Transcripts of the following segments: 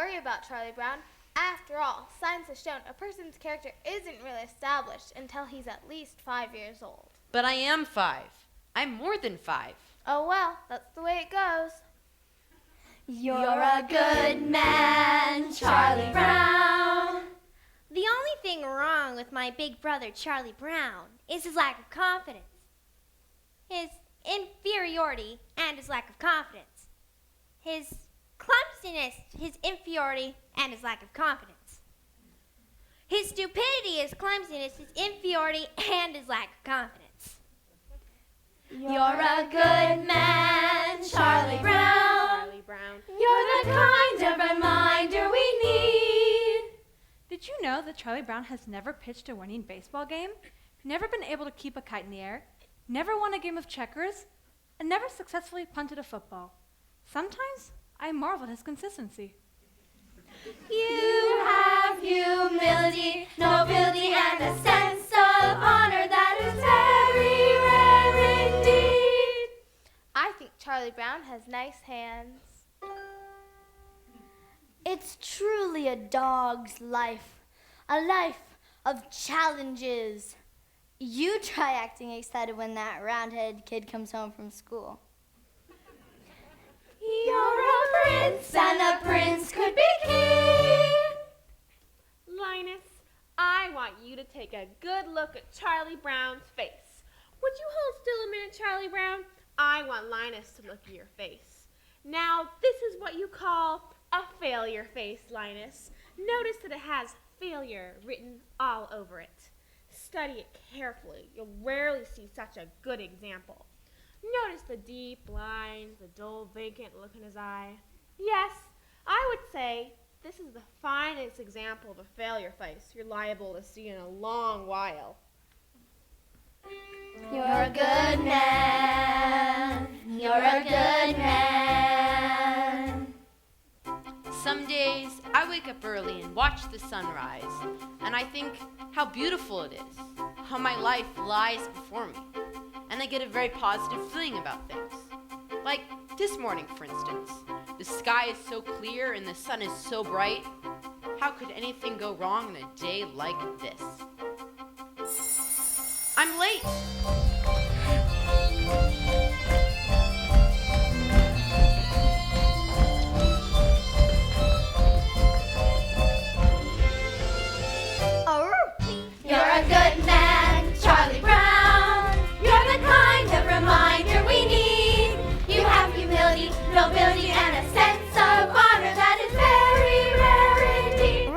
worry about Charlie Brown. After all, science has shown a person's character isn't really established until he's at least 5 years old. But I am 5. I'm more than 5. Oh well, that's the way it goes. You're a good man, Charlie Brown. The only thing wrong with my big brother, Charlie Brown, is his lack of confidence. His inferiority and his lack of confidence. His clumsiness, his inferiority, and his lack of confidence. His stupidity, his clumsiness, his inferiority, and his lack of confidence. You're a good man, Charlie Brown. You're the kind of reminder we need. Did you know that Charlie Brown has never pitched a winning baseball game, never been able to keep a kite in the air, never won a game of checkers, and never successfully punted a football? Sometimes I marvel at his consistency. You have humility, nobility, and a sense of honor that is very rare indeed. I think Charlie Brown has nice hands. It's truly a dog's life, a life of challenges. You try acting excited when that round-headed kid comes home from school. You're a prince, and a prince could be king. Linus, I want you to take a good look at Charlie Brown's face. Would you hold still a minute, Charlie Brown? I want Linus to look at your face. Now, this is what you call a failure face, Linus. Notice that it has failure written all over it. Study it carefully. You'll rarely see such a good example. Notice the deep lines, the dull, vacant look in his eye. Yes, I would say this is the finest example of a failure face you're liable to see in a long while. You're a good man. You're a good man. Some days I wake up early and watch the sunrise, and I think how beautiful it is, how my life lies before me, and I get a very positive feeling about things. Like this morning, for instance. The sky is so clear and the sun is so bright. How could anything go wrong in a day like this? I'm late. You're a good man, Charlie Brown. You're the kind of reminder we need. You have humility, nobility, and a sense of honor that is very rare indeed.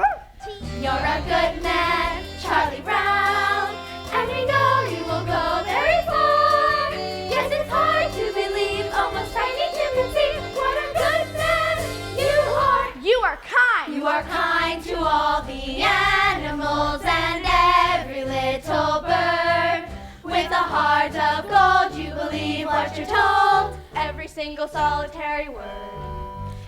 You're a good man, Charlie Brown, and we know you will go very far. Yes, it's hard to believe, almost frightening to conceive what a good man you are. You are kind. You are kind to all the animals and every little bird. With a heart of gold, you believe what you're told, every single solitary word.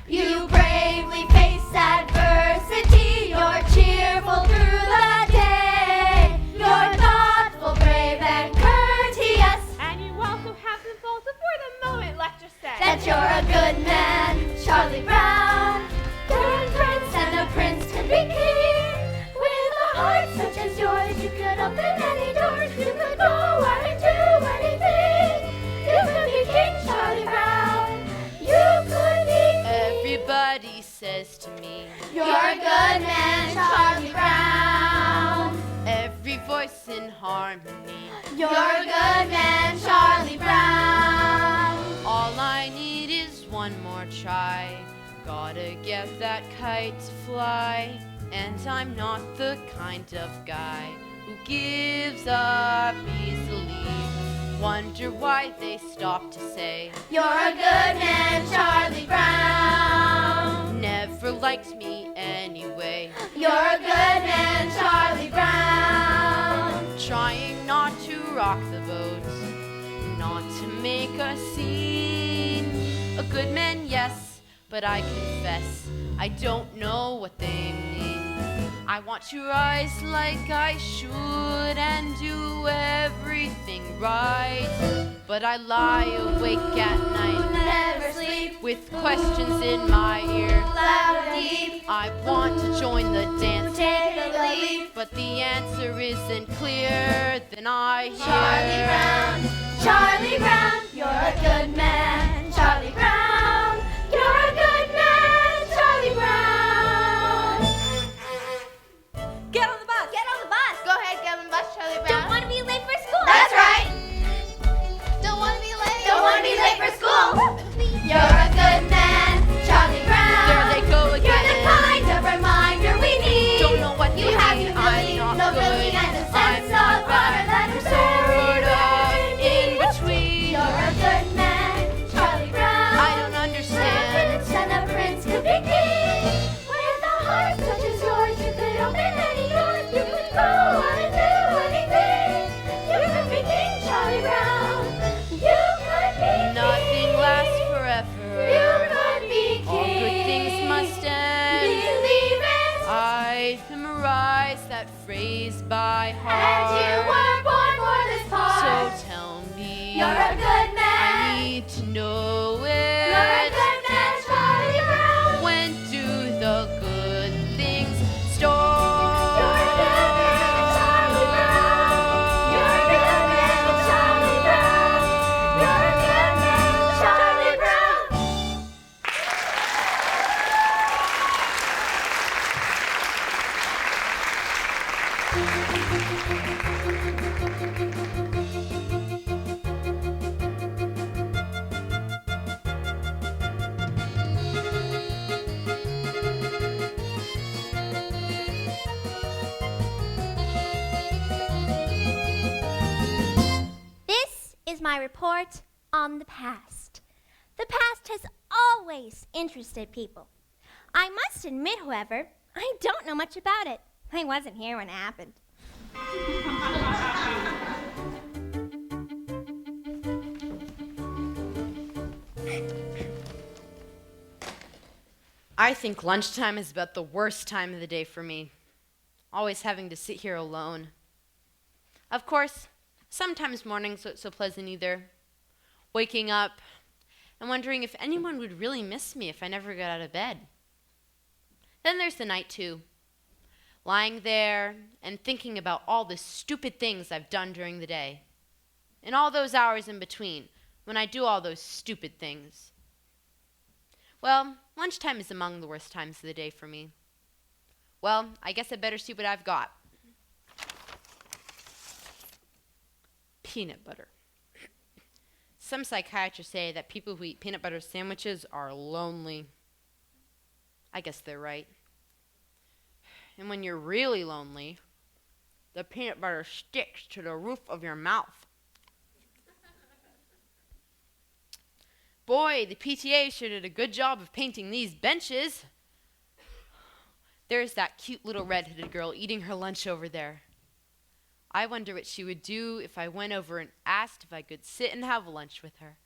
You bravely face adversity, you're cheerful through the day. You're thoughtful, brave, and courteous. And you also have some faults before the moment, let's just say. That you're a good man, Charlie Brown. You're a prince, and a prince can be king. With a heart such as yours, you could open any doors. You could go out and do anything. You could be King Charlie Brown. You could be king. Everybody says to me, You're a good man, Charlie Brown. every voice in harmony. You're a good man, Charlie Brown. All I need is one more try. Gotta get that kite to fly. And I'm not the kind of guy who gives up easily. Wonder why they stop to say, You're a good man, Charlie Brown. never liked me anyway. You're a good man, Charlie Brown. Trying not to rock the boat, not to make a scene. A good man, yes, but I confess I don't know what they mean. I want to rise like I should and do everything right, but I lie awake at night Never sleep with questions in my ear. loud and deep. I want to join the dance, Take the lead. but the answer isn't clear. Then I hear Charlie Brown, you're a good man. Charlie Brown, you're a good man. Charlie Brown. Get on the bus! Get on the bus! Go ahead, get on the bus, Charlie Don't Brown. want to be late for school! That's right. Don't want to be late. Don't want to be late for school. You're a good man, Charlie Brown. there they go You're the again. kind of reminder we need. Don't know what You they have mean. humility, I'm not nobility, good. and a I'm sense not of honor that bad. is Sort of very in deep. between. You're a good man, Charlie Brown. I don't A understand. prince and a prince could be king. With a heart such as yours, you could open any door. You could go on and do anything. You could be King Charlie Brown. You could be Nothing king. lasts forever. You could be king. All good things must end. Believe it. I memorized that phrase by And heart. you were born for this part. So tell me, You're a good man. I need to know it. You're a good man, Charlie Brown. When do the good things start? You're a good man, Charlie Brown. You're a good man, Charlie Brown. You're a good man, Charlie Brown. This is my report on the past. The past has always interested people. I must admit, however, I don't know much about it. I wasn't here when it happened. I think lunchtime is about the worst time of the day for me. Always having to sit here alone. Of course, sometimes mornings aren't so pleasant either. Waking up and wondering if anyone would really miss me if I never got out of bed. Then there's the night too. Lying there and thinking about all the stupid things I've done during the day. And all those hours in between when I do all those stupid things. Well, lunchtime is among the worst times of the day for me. Well, I guess I better see what I've got. Peanut butter. Some psychiatrists say that people who eat peanut butter sandwiches are lonely. I guess they're right. And when you're really lonely, the peanut butter sticks to the roof of your mouth. Boy, the PTA sure did a good job of painting these benches. There's that cute little red-headed girl eating her lunch over there. I wonder what she would do if I went over and asked if I could sit and have lunch with her.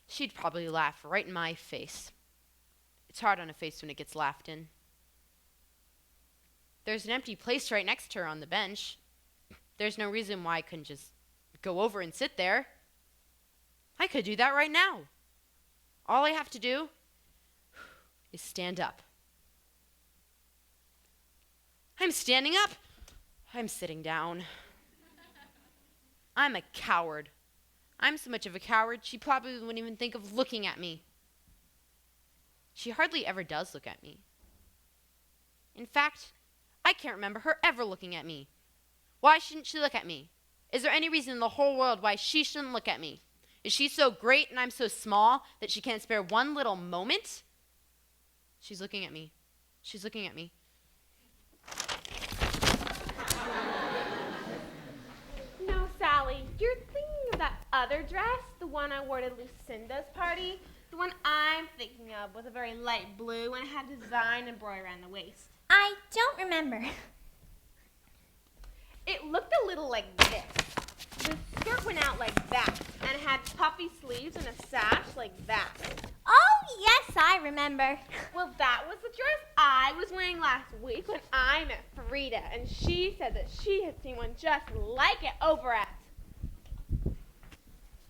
She'd probably laugh right in my face. It's hard on a face when it gets laughed in. There's an empty place right next to her on the bench. There's no reason why I couldn't just go over and sit there. I could do that right now. All I have to do is stand up. I'm standing up. I'm sitting down. I'm a coward. I'm so much of a coward, she probably wouldn't even think of looking at me. She hardly ever does look at me. In fact, I can't remember her ever looking at me. Why shouldn't she look at me? Is there any reason in the whole world why she shouldn't look at me? Is she so great and I'm so small that she can't spare one little moment? She's looking at me. She's looking at me. No, Sally, you're thinking of that other dress, the one I wore to Lucinda's party. The one I'm thinking of was a very light blue and it had design embroidered around the waist. I don't remember. It looked a little like this. The skirt went out like that, and it had puffy sleeves and a sash like that. Oh, yes, I remember. Well, that was the dress I was wearing last week when I met Frida, and she said that she had seen one just like it over at...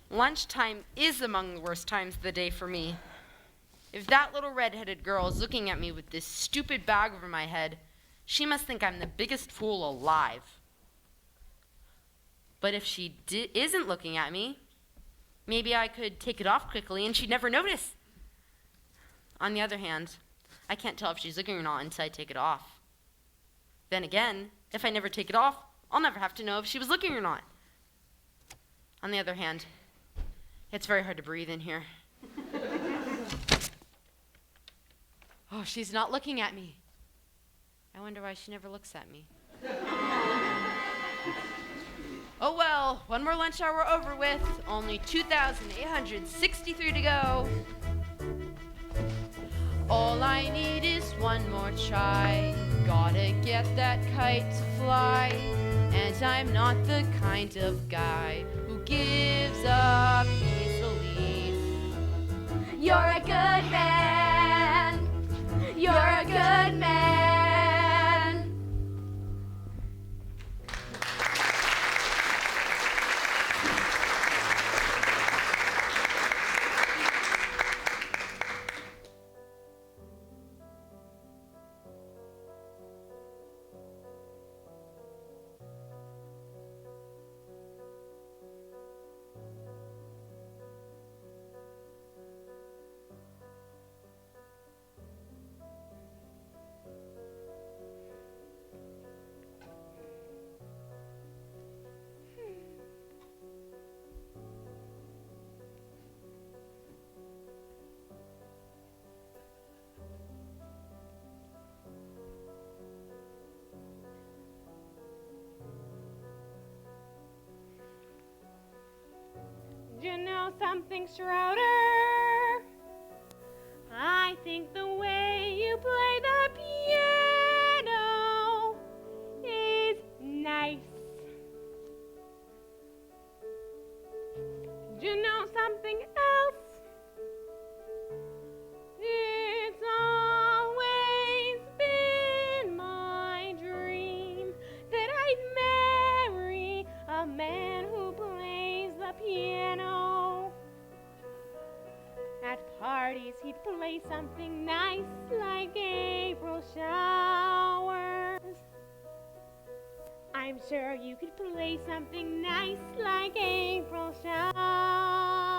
Lunchtime is among the worst times of the day for me. If that little red-headed girl is looking at me with this stupid bag over my head, she must think I'm the biggest fool alive. But if she isn't looking at me, maybe I could take it off quickly and she'd never notice. On the other hand, I can't tell if she's looking or not until I take it off. Then again, if I never take it off, I'll never have to know if she was looking or not. On the other hand, it's very hard to breathe in here. Oh, she's not looking at me. I wonder why she never looks at me. Oh well, one more lunch hour over with. Only 2,863 to go. All I need is one more try. Gotta get that kite to fly. And I'm not the kind of guy who gives up easily. You're a good man. You're a good man. You know something, Schroeder? I think the way you play the piano is nice. You know something else? It's always been my dream that I'd marry a man who plays the piano. At parties he'd play something nice like April showers. I'm sure you could play something nice like April showers.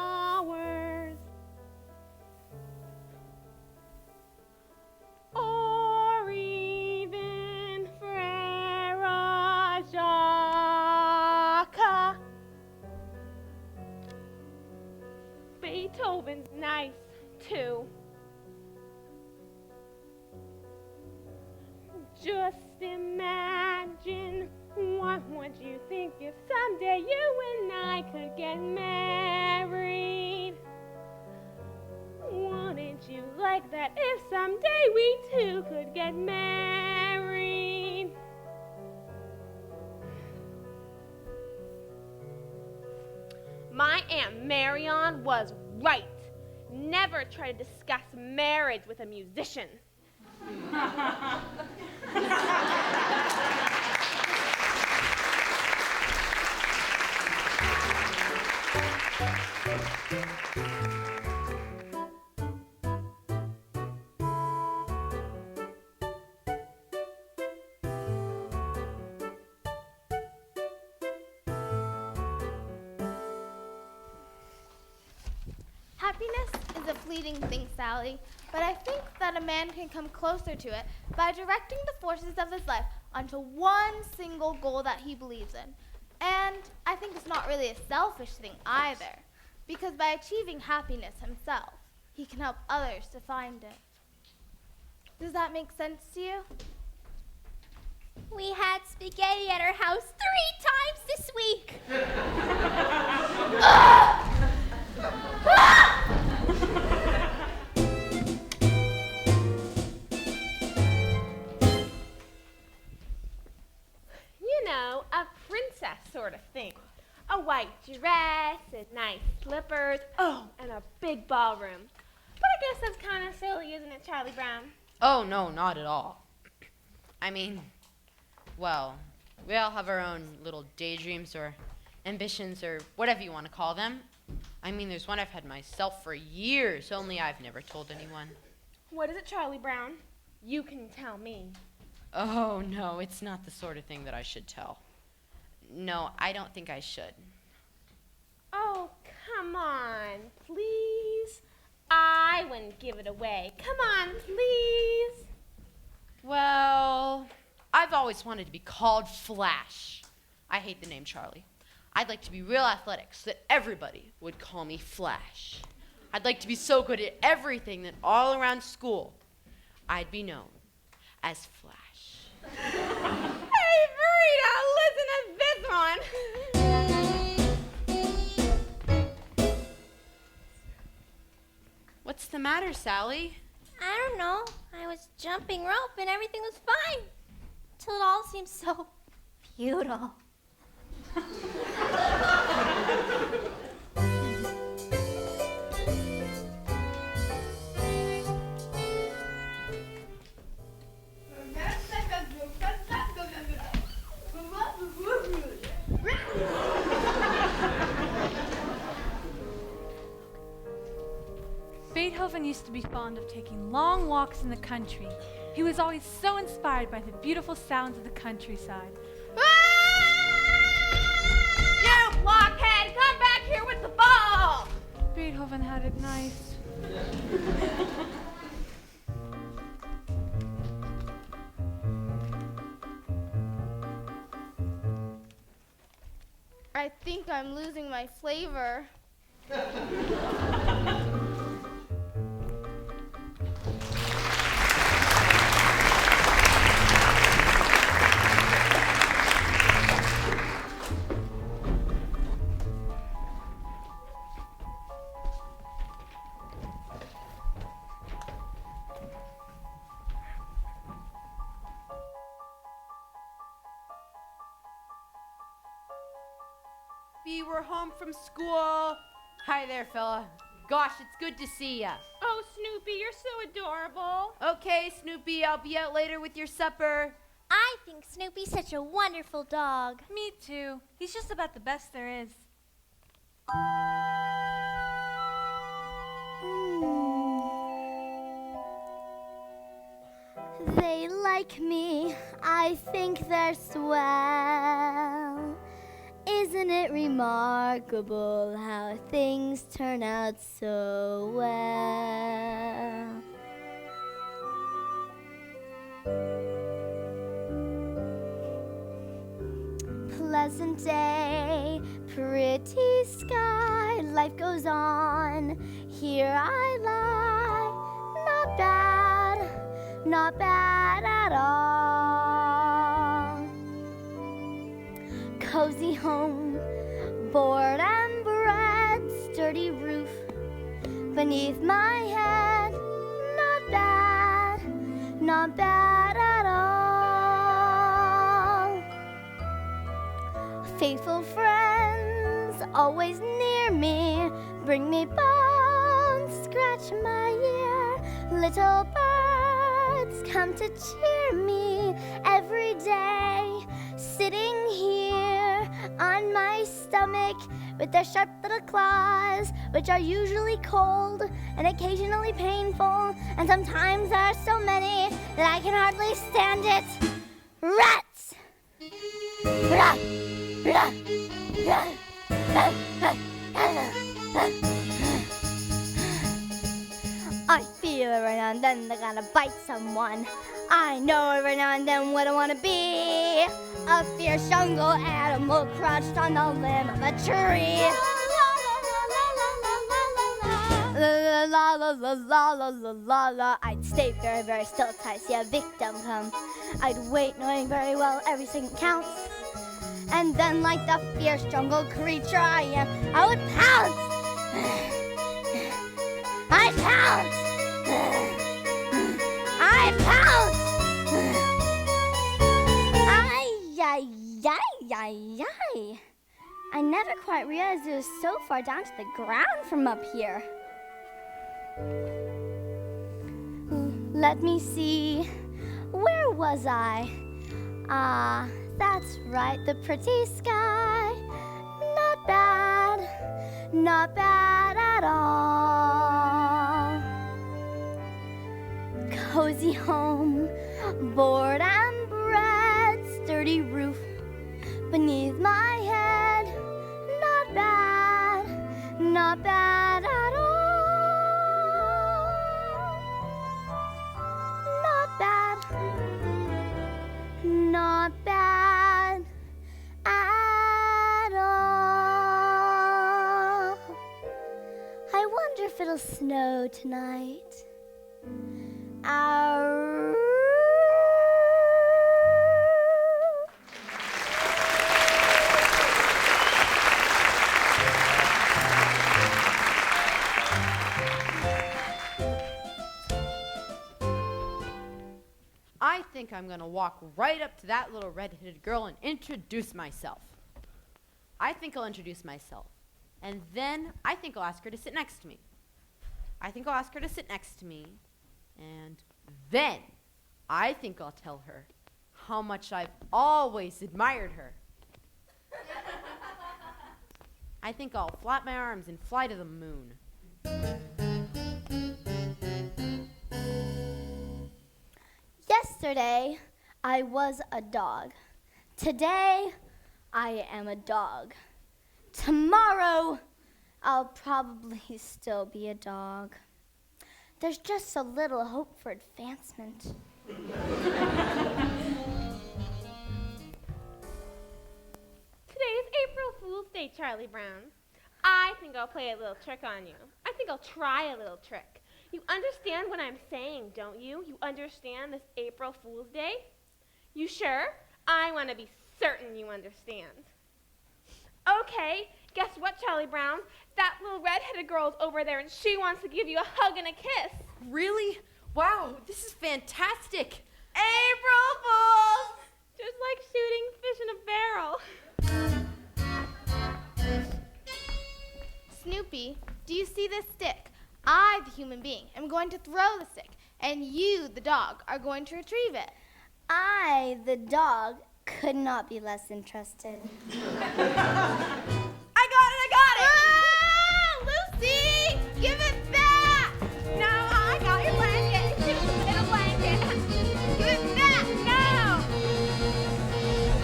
Or even Frere Jacques. Beethoven's nice, too. Just imagine, what would you think if someday you and I could get married? Wouldn't you like that if someday we two could get married? My Aunt Marion was right. Never try to discuss marriage with a musician. Happiness is a fleeting thing, Sally, but I think that a man can come closer to it by directing the forces of his life onto one single goal that he believes in. And I think it's not really a selfish thing either, because by achieving happiness himself, he can help others to find it. Does that make sense to you? We had spaghetti at our house 3 times this week. You know, a princess sort of thing. A white dress and nice slippers. Oh, and a big ballroom. But I guess that's kind of silly, isn't it, Charlie Brown? Oh, no, not at all. I mean, well, we all have our own little daydreams or ambitions or whatever you want to call them. I mean, there's one I've had myself for years, only I've never told anyone. What is it, Charlie Brown? You can tell me. Oh, no, it's not the sort of thing that I should tell. No, I don't think I should. Oh, come on, please. I wouldn't give it away. Come on, please. Well, I've always wanted to be called Flash. I hate the name Charlie. I'd like to be real athletic so that everybody would call me Flash. I'd like to be so good at everything that all around school I'd be known as Flash. Hey, Burrito, listen to this one. What's the matter, Sally? I don't know. I was jumping rope and everything was fine. Till it all seemed so futile. Beethoven used to be fond of taking long walks in the country. He was always so inspired by the beautiful sounds of the countryside. You blockhead, come back here with the ball. Beethoven had it nice. I think I'm losing my flavor. Bee, we're home from school. Hi there, fella. Gosh, it's good to see ya. Oh, Snoopy, you're so adorable. Okay, Snoopy, I'll be out later with your supper. I think Snoopy's such a wonderful dog. Me too. He's just about the best there is. They like me, I think they're swell. Isn't it remarkable how things turn out so well? Pleasant day, pretty sky, life goes on. Here I lie, not bad at all. Cozy home, board and bread, sturdy roof beneath my head. Not bad at all. Faithful friends always near me, bring me bones, scratch my ear. Little birds come to cheer me every day, sitting here on my stomach with their sharp little claws, which are usually cold and occasionally painful, and sometimes there are so many that I can hardly stand it. Rats! Rah! Rah! Rah! I feel every now and then they're gonna bite someone. I know every now and then what I wanna be. A fierce jungle animal crouched on the limb of a tree. La la la la la la la la la. I'd stay very, very still till I see a victim come. I'd wait, knowing very well every second counts. And then, like the fierce jungle creature I am, I would pounce. I pounce. I pounce. Ay. I never quite realized it was so far down to the ground from up here. Let me see. Where was I? Ah, that's right, the pretty sky. not bad at all. Cozy home, board and bread, sturdy roof beneath my head. Not bad at all. Not bad at all. I wonder if it'll snow tonight. Ow. I think I'm going to walk right up to that little red-headed girl and introduce myself. I think I'll introduce myself. And then I think I'll ask her to sit next to me. And then I think I'll tell her how much I've always admired her. I think I'll flap my arms and fly to the moon. Yesterday, I was a dog. Today, I am a dog. Tomorrow, I'll probably still be a dog. There's just so little hope for advancement. Today is April Fool's Day, Charlie Brown. I think I'll play a little trick on you. I think I'll try a little trick. You understand what I'm saying, don't you? You understand this April Fool's Day? You sure? I want to be certain you understand. Okay, guess what, Charlie Brown? That little red-headed girl's over there, and she wants to give you a hug and a kiss. Really? Wow, this is fantastic. April Fools! Just like shooting fish in a barrel. Snoopy, do you see this stick? I, the human being, am going to throw the stick, and you, the dog, are going to retrieve it. I, the dog, could not be less interested. I got it! Ah, Lucy! Give it back! No, I got your blanket. You should have a blanket. Give it back! No!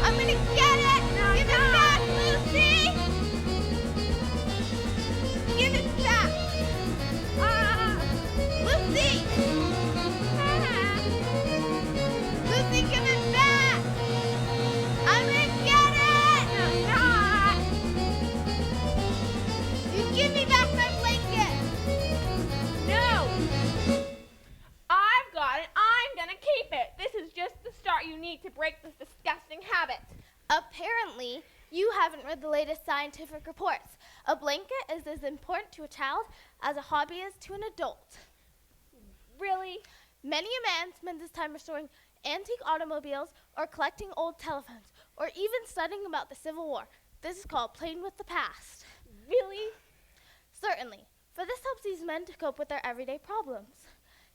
I'm gonna get it! No, Give no. it back, Lucy! Give it back! Lucy! Lucy, give it back! I'm gonna get it! No, not. You give me back my blanket! No! I've got it. I'm gonna keep it. This is just the start you need to break this disgusting habit. Apparently, you haven't read the latest scientific reports. A blanket is as important to a child as a hobby is to an adult. Really? Many a man spends his time restoring antique automobiles or collecting old telephones or even studying about the Civil War. This is called playing with the past. Really? Certainly, for this helps these men to cope with their everyday problems.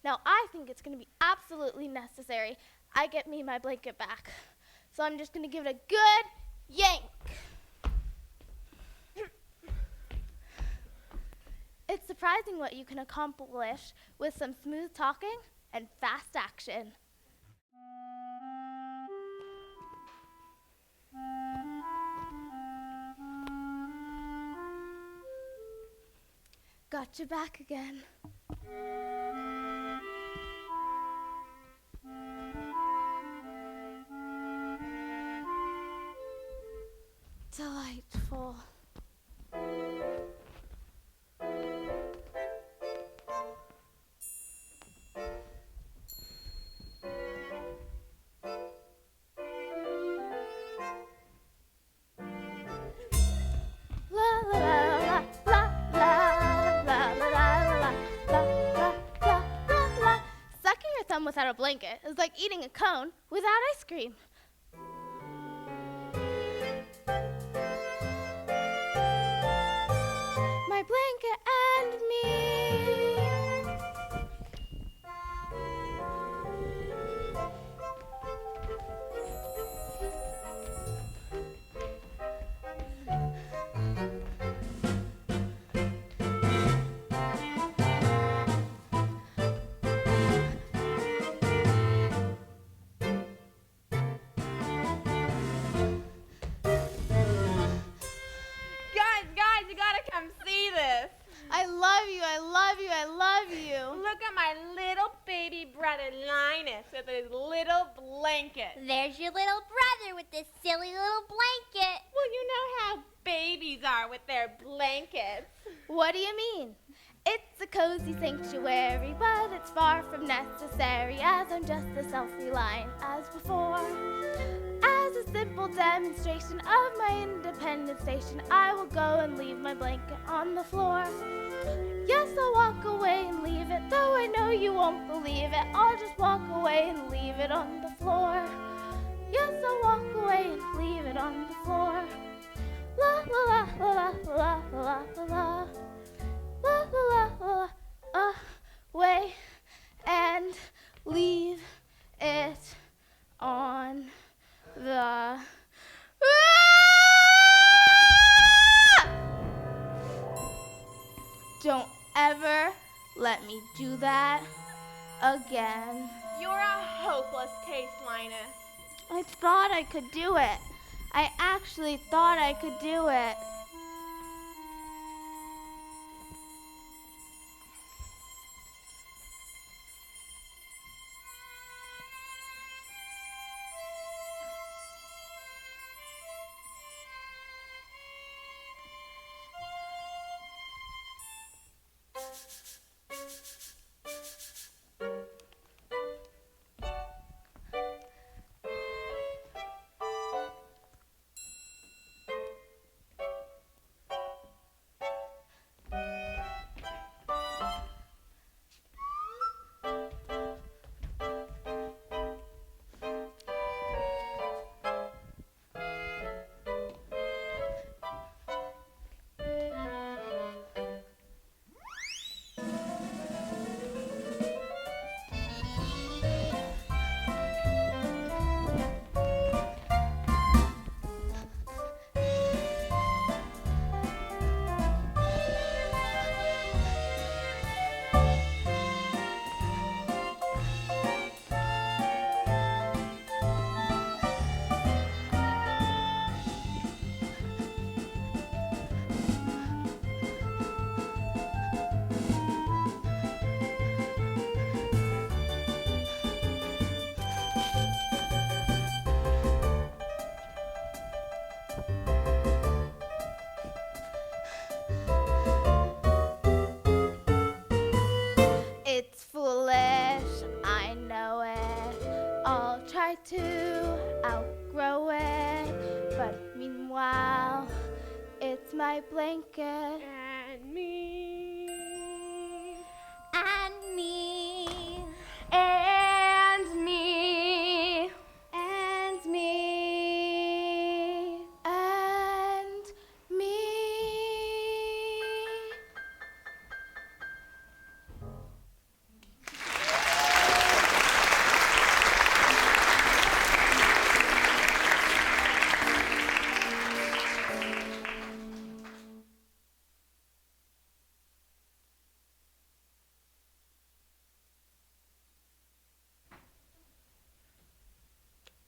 Now, I think it's going to be absolutely necessary I get me my blanket back. So I'm just going to give it a good yank. It's surprising what you can accomplish with some smooth talking and fast action. Got you back again. Delightful. Sucking your thumb without a blanket is like eating a cone without ice cream. My blanket and me. I love you, I love you. Look at my little baby brother Linus with his little blanket. There's your little brother with this silly little blanket. Well, you know how babies are with their blankets. What do you mean? It's a cozy sanctuary, but it's far from necessary, as I'm just as self-reliant as before. As a simple demonstration of my independent station, I will go and leave my blanket on the floor. Yes, I'll walk away and leave it, though I know you won't believe it. I'll just walk away and leave it on the floor. Yes, I'll walk away and leave it on the floor. La la la la la la la la. La la la la, away and leave it on the. Don't ever let me do that again. You're a hopeless case, Linus. I thought I could do it. I actually thought I could do it. To outgrow it, but meanwhile, it's my blanket. And me. And me. And me. And me. And me.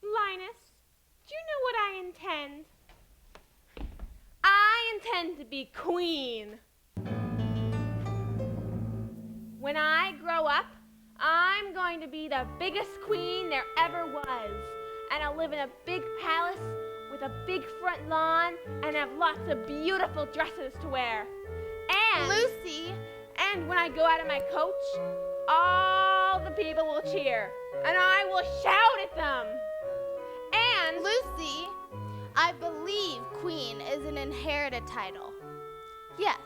Linus, do you know what I intend? I intend to be queen. When I grow up, I'm going to be the biggest queen there ever was. And I'll live in a big palace with a big front lawn and have lots of beautiful dresses to wear. And Lucy! And when I go out of my coach, all the people will cheer. And I will shout at them. And Lucy, I believe queen is an inherited title. Yes,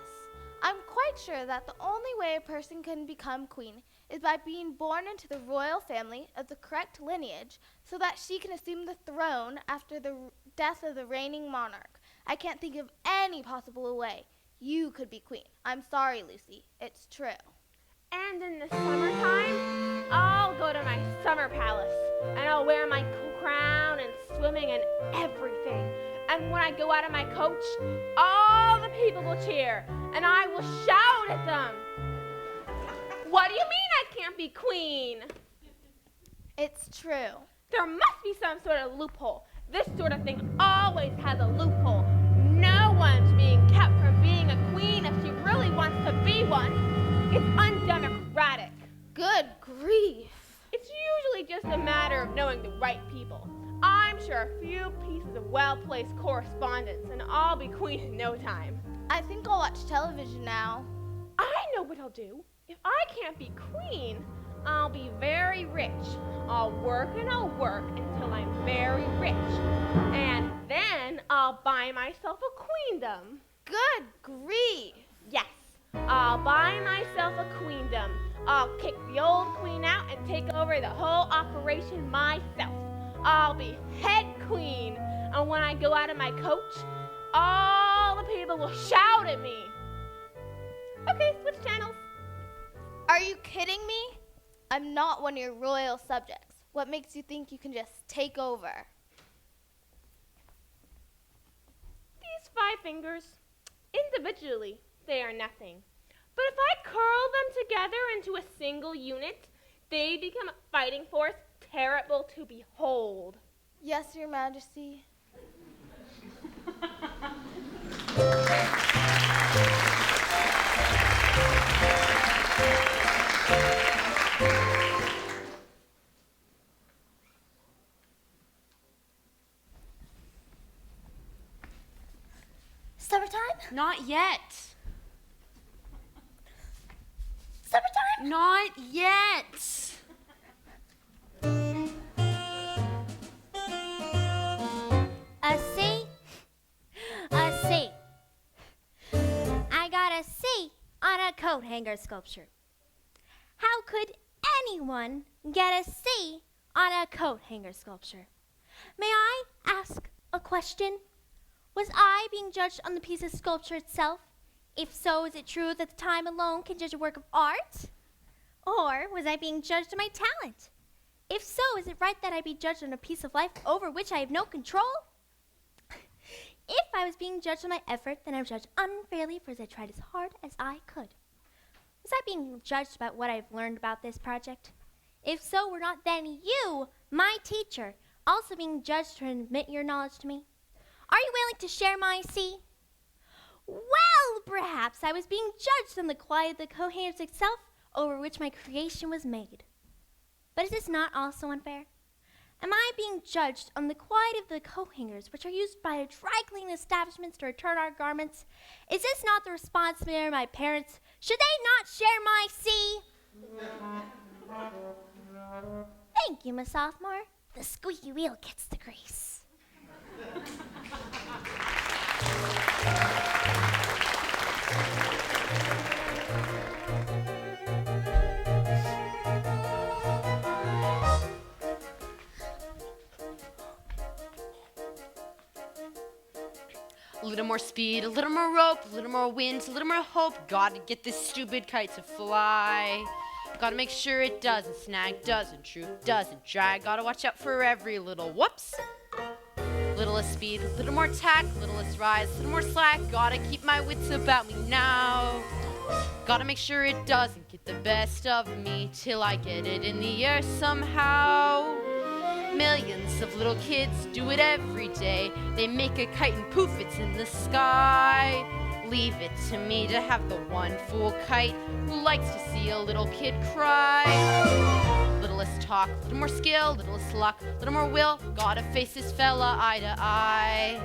I'm quite sure that the only way a person can become queen is by being born into the royal family of the correct lineage so that she can assume the throne after the death of the reigning monarch. I can't think of any possible way you could be queen. I'm sorry, Lucy. It's true. And in the summertime, I'll go to my summer palace and I'll wear my crown and swimming and everything. And when I go out of my coach, all the people will cheer and I will shout at them. What do you mean I can't be queen? It's true. There must be some sort of loophole. This sort of thing always has a loophole. No one's being kept from being a queen if she really wants to be one. It's undemocratic. Good grief. It's usually just a matter of knowing the right people. I'm sure a few pieces of well-placed correspondence, and I'll be queen in no time. I think I'll watch television now. I know what I'll do. If I can't be queen, I'll be very rich. I'll work and I'll work until I'm very rich. And then I'll buy myself a queendom. Good grief. Yes, I'll buy myself a queendom. I'll kick the old queen out and take over the whole operation myself. I'll be head queen. And when I go out of my coach, all the people will shout at me. Okay, switch channels. Are you kidding me? I'm not one of your royal subjects. What makes you think you can just take over? These 5 fingers, individually, they are nothing. But if I curl them together into a single unit, they become a fighting force terrible to behold. Yes, Your Majesty. Supper time? Not yet. Supper time? Not yet. A C? A C. I got a C on a coat hanger sculpture. How could anyone get a C on a coat hanger sculpture? May I ask a question? Was I being judged on the piece of sculpture itself? If so, is it true that the time alone can judge a work of art? Or was I being judged on my talent? If so, is it right that I be judged on a piece of life over which I have no control? If I was being judged on my effort, then I was judged unfairly for as I tried as hard as I could. Was I being judged about what I've learned about this project? If so, were not then you, my teacher, also being judged to admit your knowledge to me? Are you willing to share my C? Well, perhaps I was being judged on the quality of the coat hangers itself over which my creation was made. But is this not also unfair? Am I being judged on the quality of the coat hangers which are used by dry cleaning establishments to return our garments? Is this not the responsibility of my parents? Should they not share my C? Thank you, Miss Sophomore. The squeaky wheel gets the grease. A little more speed, a little more rope, a little more wind, a little more hope. Gotta get this stupid kite to fly. Gotta make sure it doesn't snag, doesn't droop, doesn't drag. Gotta watch out for every little whoops. Little less speed, a little more tack, little less rise, a little more slack. Gotta keep my wits about me now. Gotta make sure it doesn't get the best of me till I get it in the air somehow. Millions of little kids do it every day. They make a kite and poof, it's in the sky. Leave it to me to have the one fool kite who likes to see a little kid cry. Little less talk, little more skill, little less luck, little more will. Gotta face this fella eye to eye.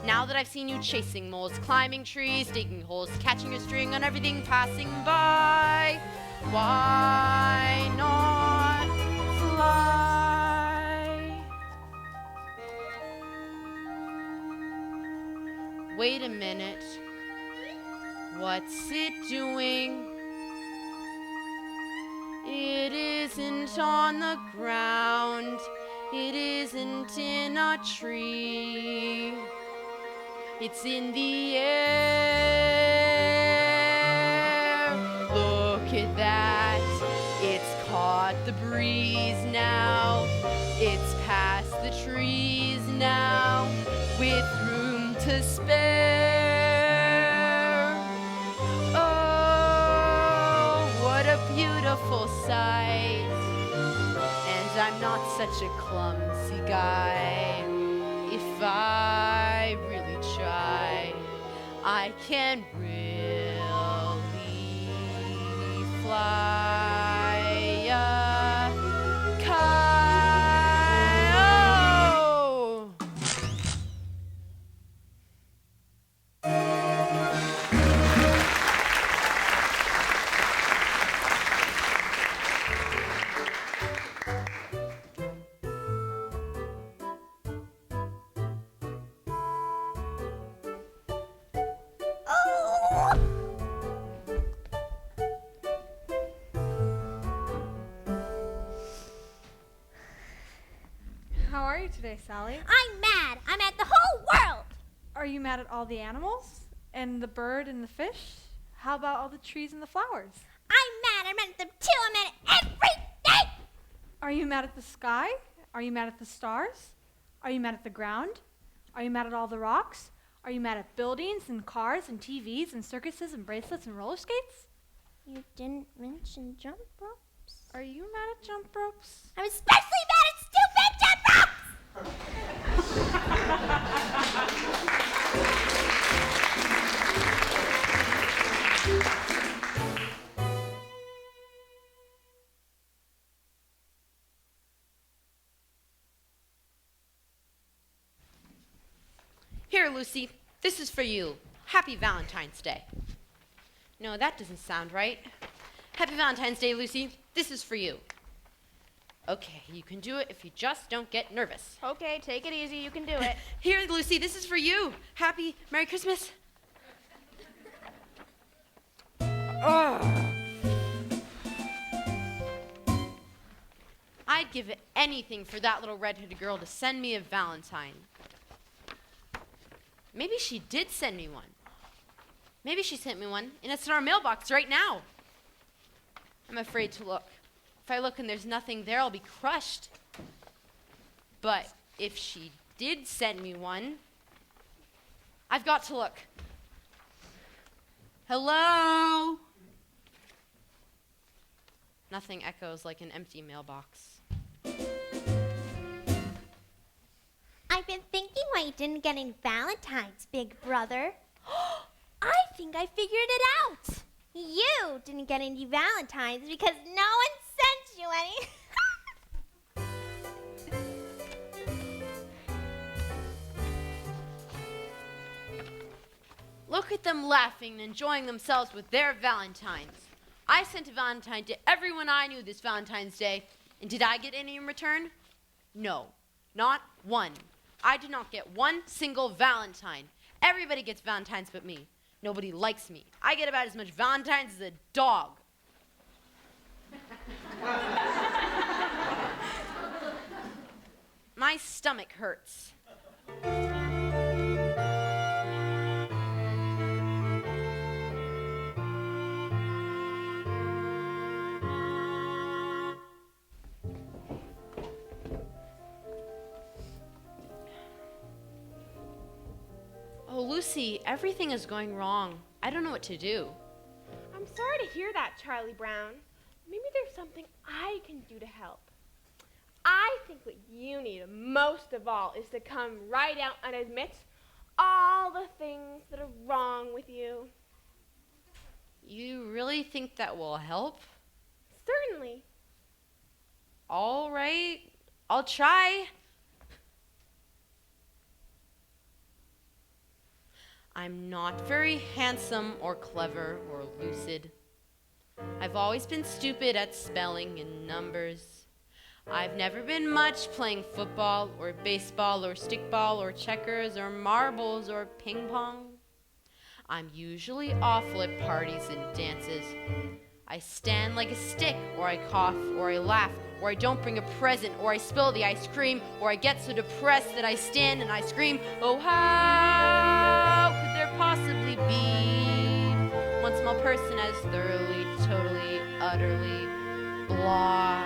Now that I've seen you chasing moles, climbing trees, digging holes, catching a string on everything passing by, why not fly? Wait a minute. What's it doing? It isn't on the ground. It isn't in a tree. It's in the air. Look at that. It's caught the breeze now. It's past the trees now with room to spare. Beautiful sight, and I'm not such a clumsy guy. If I really try, I can really fly a kite. How are you today, Sally? I'm mad. I'm at the whole world. Are you mad at all the animals? And the bird and the fish? How about all the trees and the flowers? I'm mad. I'm mad at them too. I'm mad at everything. Are you mad at the sky? Are you mad at the stars? Are you mad at the ground? Are you mad at all the rocks? Are you mad at buildings and cars and TVs and circuses and bracelets and roller skates? You didn't mention jump ropes. Are you mad at jump ropes? I'm especially mad at stupid jump ropes. Here, Lucy, this is for you. Happy Valentine's Day. No, that doesn't sound right. Happy Valentine's Day, Lucy. This is for you. Okay, you can do it if you just don't get nervous. Okay, take it easy. You can do it. Here, Lucy, this is for you. Happy Merry Christmas. I'd give anything for that little red-headed girl to send me a Valentine. Maybe she did send me one. Maybe she sent me one, and it's in our mailbox right now. I'm afraid to look. If I look and there's nothing there, I'll be crushed. But if she did send me one, I've got to look. Hello? Nothing echoes like an empty mailbox. I've been thinking why you didn't get any Valentines, big brother. I think I figured it out. You didn't get any Valentines because no one sent you any. Look at them laughing and enjoying themselves with their Valentines. I sent a Valentine to everyone I knew this Valentine's Day, and did I get any in return? No, not one. I did not get one single Valentine. Everybody gets Valentines but me. Nobody likes me. I get about as much Valentines as a dog. My stomach hurts. Oh, Lucy, everything is going wrong. I don't know what to do. I'm sorry to hear that, Charlie Brown. Maybe there's something I can do to help. I think what you need most of all is to come right out and admit all the things that are wrong with you. You really think that will help? Certainly. All right, I'll try. I'm not very handsome or clever or lucid. I've always been stupid at spelling and numbers. I've never been much playing football or baseball or stickball or checkers or marbles or ping pong. I'm usually awful at parties and dances. I stand like a stick, or I cough, or I laugh, or I don't bring a present, or I spill the ice cream, or I get so depressed that I stand and I scream, oh, how could there possibly be one small person as thoroughly, totally, utterly blah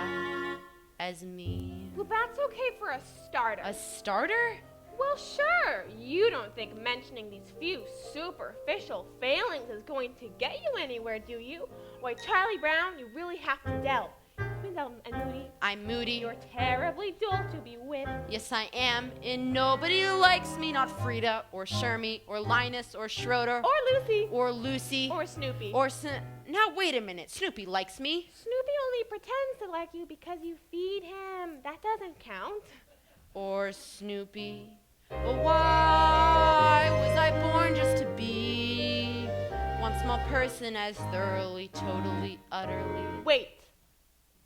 as me? Well, that's okay for a starter. A starter? Well, sure. You don't think mentioning these few superficial failings is going to get you anywhere, do you? Why, Charlie Brown, you really have to delve. You've been dumb and moody. I'm moody. You're terribly dull to be with. Yes, I am. And nobody likes me. Not Frida or Shermie or Linus or Schroeder Or Lucy. or Lucy Or Snoopy. or Now wait a minute. Snoopy likes me. Snoopy only pretends to like you because you feed him. That doesn't count. Or Snoopy. But why was I born just to be one small person as thoroughly, totally, utterly? Wait.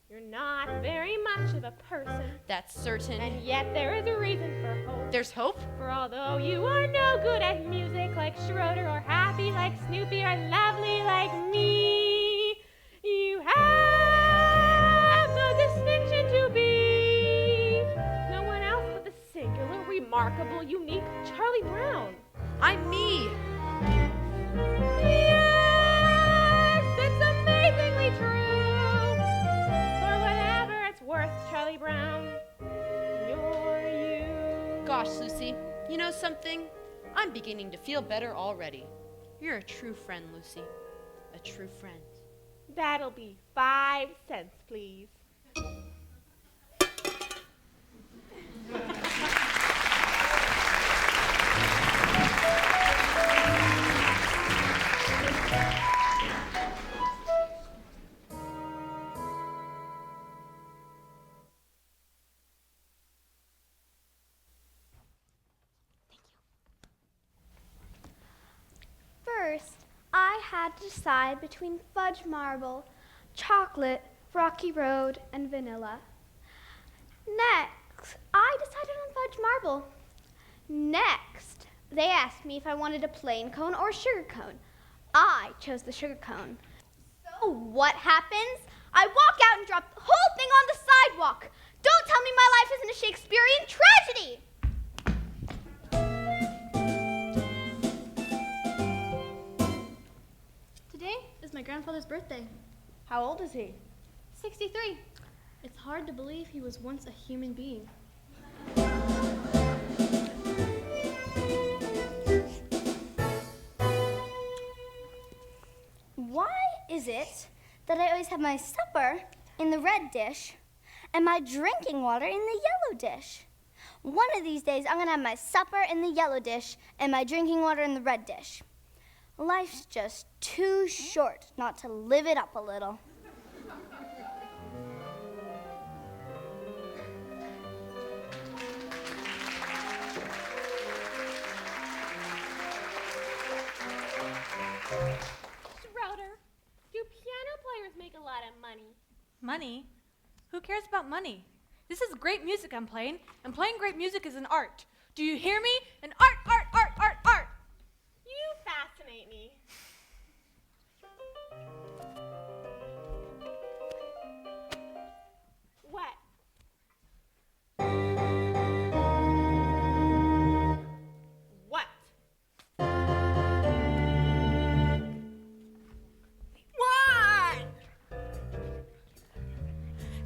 You're not very much of a person. That's certain. And yet there is a reason for hope. There's hope? For although you are no good at music like Schroeder, or happy like Snoopy, or lovely like me, you have the distinction to be no one else but the singular, remarkable, unique Charlie Brown. I'm me. Yes, it's amazingly true. For whatever it's worth, Charlie Brown, you're you. Gosh, Lucy, you know something? I'm beginning to feel better already. You're a true friend, Lucy. A true friend. That'll be 5 cents, please. First, I had to decide between fudge marble, chocolate, rocky road, and vanilla. Next, I decided on fudge marble. Next, they asked me if I wanted a plain cone or sugar cone. I chose the sugar cone. So what happens? I walk out and drop the whole thing on the sidewalk. Don't tell me my life isn't a Shakespearean tragedy! Today is my grandfather's birthday. How old is he? 63. It's hard to believe he was once a human being. Why is it that I always have my supper in the red dish and my drinking water in the yellow dish? One of these days, I'm going to have my supper in the yellow dish and my drinking water in the red dish. Life's just too short not to live it up a little. Schroeder, do piano players make a lot of money? Money? Who cares about money? This is great music I'm playing, and playing great music is an art. Do you hear me? An art, art, art, art, art! You fascinate me. What? What? What?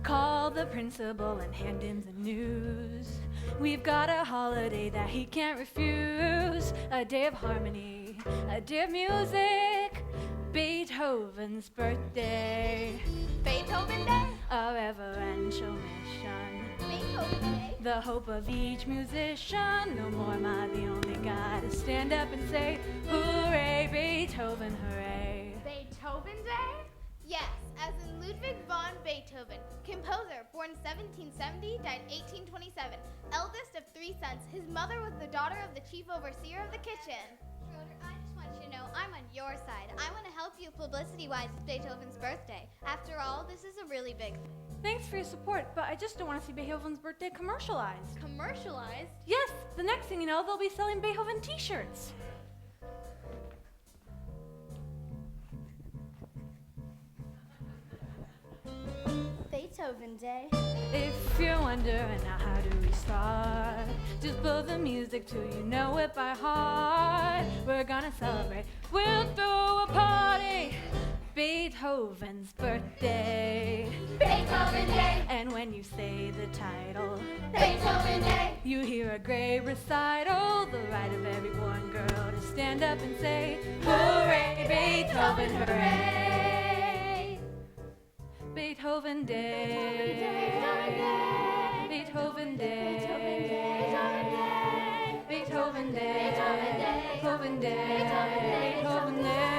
Call the principal and hand in the news. We've got a holiday that he can't refuse. A day of harmony, a day of music. Beethoven's birthday. Beethoven Day? A reverential mission. Beethoven Day? The hope of each musician. No more am I the only guy to stand up and say, hooray, Beethoven, hooray. Beethoven Day? Yes, as in Ludwig von Beethoven, composer, born 1770, died 1827, eldest of 3 sons. His mother was the daughter of the chief overseer of the kitchen. Schroeder, I just want you to know I'm on your side. I want to help you publicity-wise with Beethoven's birthday. After all, this is a really big thing. Thanks for your support, but I just don't want to see Beethoven's birthday commercialized. Commercialized? Yes, the next thing you know, they'll be selling Beethoven t-shirts. Beethoven Day. If you're wondering now how do we start, just blow the music till you know it by heart. We're gonna celebrate, we'll throw a party. Beethoven's birthday. Beethoven Day, And when you say the title, Beethoven Day, you hear a great recital. The right of every boy and girl to stand up and say, hooray, Beethoven, hooray. Beethoven Day. Beethoven Day. Beethoven Day. Beethoven Day. Beethoven Day. Beethoven Day.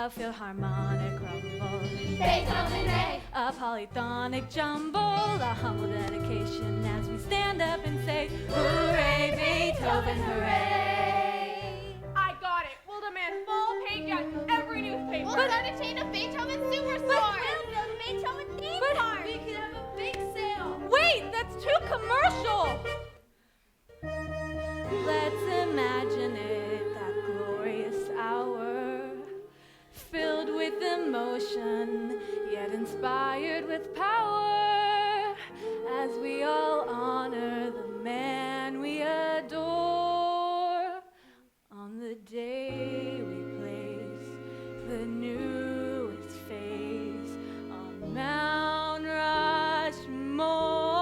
a philharmonic rumble, Beethoven Day. a polyphonic jumble, a humble dedication as we stand up and say, hooray, Beethoven, hooray. I got it. We'll demand full page ads in every newspaper. We'll start a chain of Beethoven superstores. Beethoven theme But- park. We could have a big sale. Wait, that's too commercial. Let's imagine it, that glorious hour, filled with emotion, yet inspired with power, as we all honor the man we adore. On the day we place the newest face on Mount Rushmore.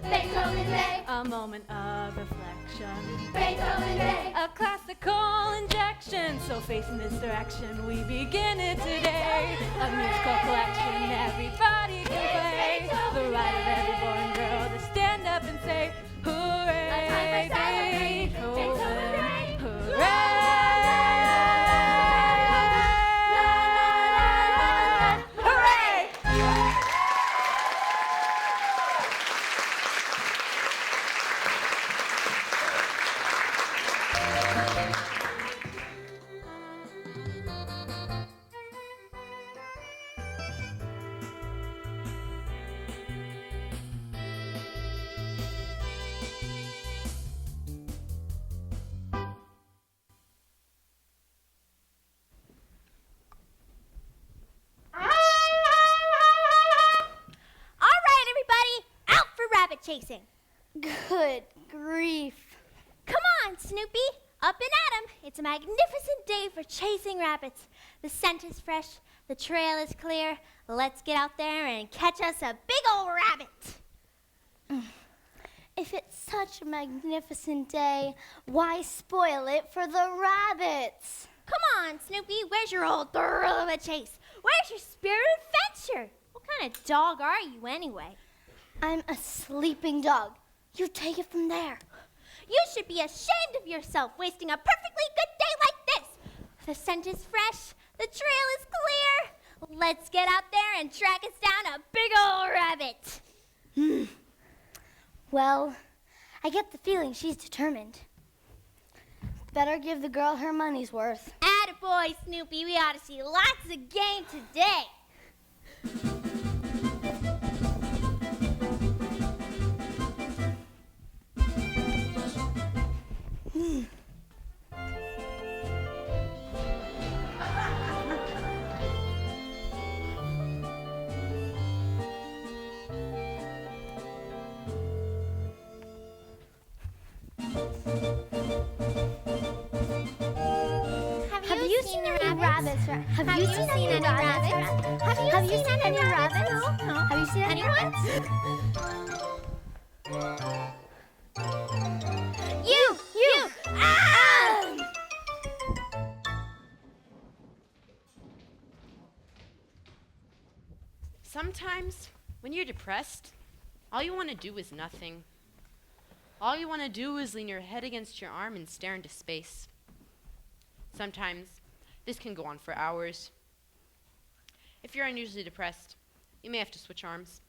Beethoven Day. A moment of reflection, Beethoven Day. a classical injection. So facing this direction, we begin it today. A musical collection, everybody can play. The right of every boy and girl to stand up and say, hooray, time for celebration. Beethoven, Beethoven, hooray! Hooray! All right, everybody, out for rabbit chasing. Good grief. Come on, Snoopy, up and at 'em. It's a magnificent day for chasing rabbits. The scent is fresh, the trail is clear. Let's get out there and catch us a big old rabbit. If it's such a magnificent day, why spoil it for the rabbits? Come on, Snoopy, where's your old thrill of a chase? Where's your spirit of adventure? What kind of dog are you anyway? I'm a sleeping dog. You take it from there. You should be ashamed of yourself wasting a perfectly good day like this. The scent is fresh, the trail is clear. Let's get out there and track us down a big old rabbit. Well, I get the feeling she's determined. Better give the girl her money's worth. Attaboy, Snoopy, we ought to see lots of game today. Have you seen any rabbits? Have you seen any rabbits? Have you seen any rabbits? No. Have you seen any rabbits? You! Ah! Sometimes, when you're depressed, all you want to do is nothing. All you want to do is lean your head against your arm and stare into space. Sometimes, this can go on for hours. If you're unusually depressed, you may have to switch arms.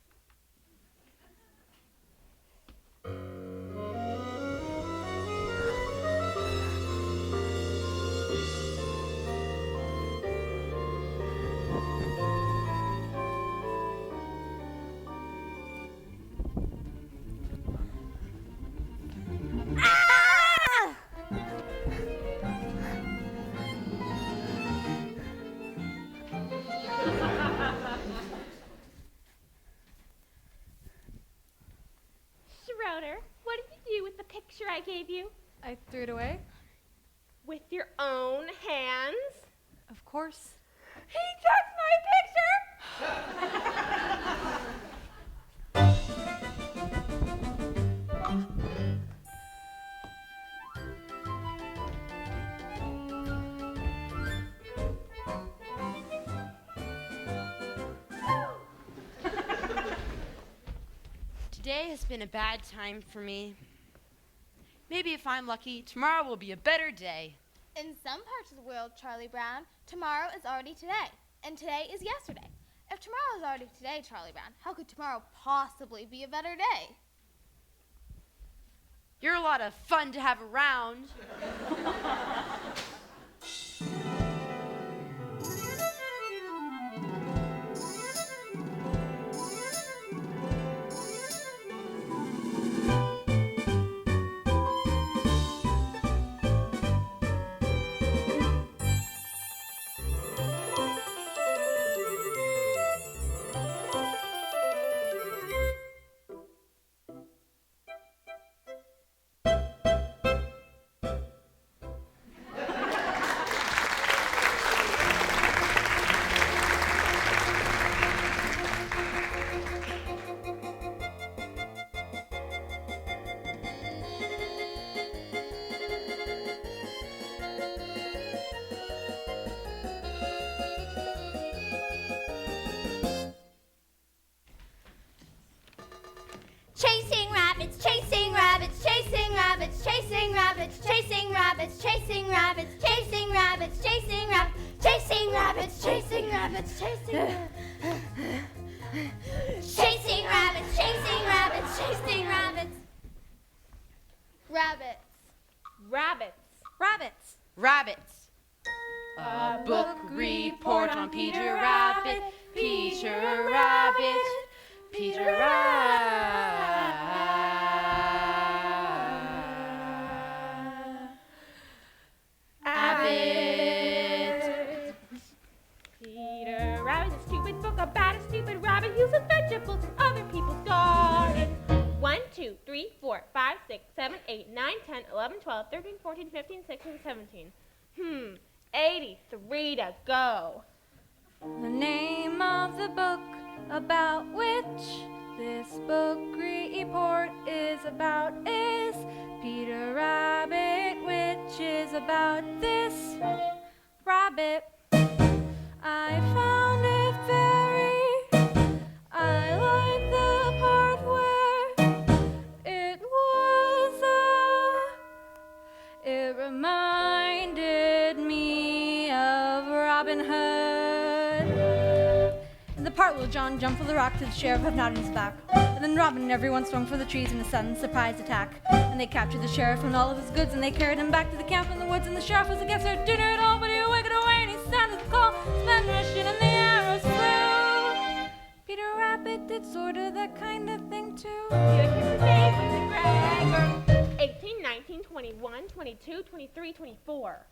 Schroeder, what did you do with the picture I gave you? I threw it away. With your own hands? Of course. He took my picture! Today has been a bad time for me. Maybe if I'm lucky, tomorrow will be a better day. In some parts of the world, Charlie Brown, tomorrow is already today, and today is yesterday. If tomorrow is already today, Charlie Brown, how could tomorrow possibly be a better day? You're a lot of fun to have around. Chasing rabbits, chasing rabbits, chasing rabbits, chasing rabbits, chasing rabbits, chasing rabbits, chasing rabbits, chasing rabbits, chasing rabbits, chasing rabbits, chasing chasing rabbits, chasing rabbits, chasing rabbits. Rabbits. Rabbits. Rabbits. Rabbits. A book report on Peter Rabbit. Peter Rabbit. Peter Rabbit. Peter Rabbit's a stupid book about a stupid rabbit who uses vegetables in other people's gardens. 1, 2, 3, 4, 5, 6, 7, 8, 9, 10, 11, 12, 13, 14, 15, 16, 17. 83 to go. The name of the book about which this book report is about is Peter Rabbit, which is about this rabbit. I found it I like the part where it reminded me of Robin Hood. In the part where John jumped for the rock to the sheriff of Nottingham's back. And then Robin and everyone swung for the trees in a sudden surprise attack. And they captured the sheriff and all of his goods, and they carried him back to the camp in the woods. And the sheriff was against their dinner at all, but he wiggled away and he sounded the call. Then rushing and the arrows flew. Peter Rabbit did sort of that kind of thing too. His name was Gregor. 18, 19, 21, 22, 23, 24.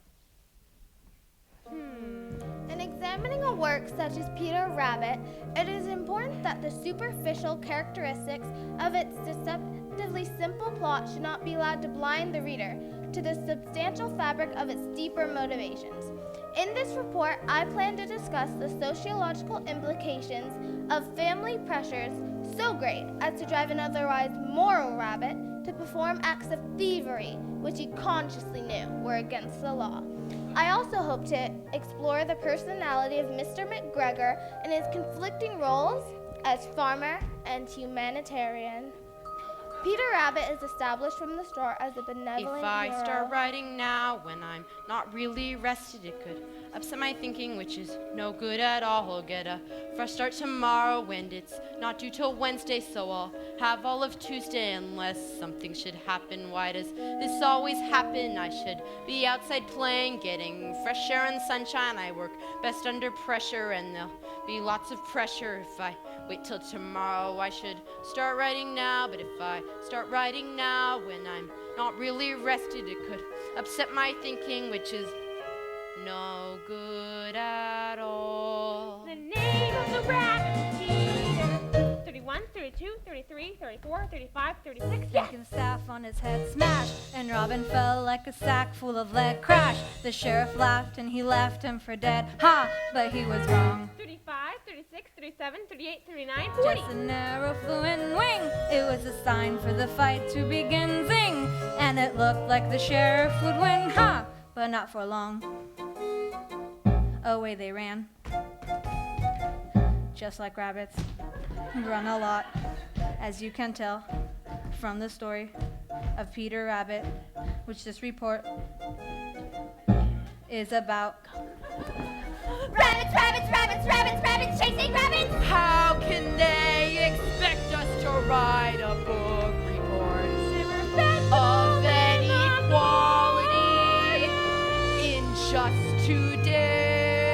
In examining a work such as Peter Rabbit, it is important that the superficial characteristics of its deceptively simple plot should not be allowed to blind the reader to the substantial fabric of its deeper motivations. In this report, I plan to discuss the sociological implications of family pressures so great as to drive an otherwise moral rabbit to perform acts of thievery which he consciously knew were against the law. I also hope to explore the personality of Mr. McGregor and his conflicting roles as farmer and humanitarian. Peter Rabbit is established from the start as a benevolent If I hero. start writing now when I'm not really rested, it could upset my thinking, which is no good at all. I'll get a fresh start tomorrow when it's not due till Wednesday, so I'll have all of Tuesday unless something should happen. Why does this always happen? I should be outside playing, getting fresh air and sunshine. I work best under pressure, and there'll be lots of pressure if I wait till tomorrow. I should start writing now, but if I start writing now when I'm not really rested, it could upset my thinking, which is no good at all. The name of the rabbit is Peter. 31, 32, 33, 34, 35, 36. Yes! Taking the staff on his head smashed, and Robin fell like a sack full of lead. Crash! The sheriff laughed and he left him for dead. Ha! But he was wrong. 35, 36, 37, 38, 39, 40. Just an arrow flew in wing. It was a sign for the fight to begin. Zing! And it looked like the sheriff would win. Ha! But not for long. Away they ran. Just like rabbits. Run a lot, as you can tell from the story of Peter Rabbit, which this report is about. Rabbits, rabbits, rabbits, rabbits, rabbits, chasing rabbits! How can they expect us to write a book report of any quality in just 2 days?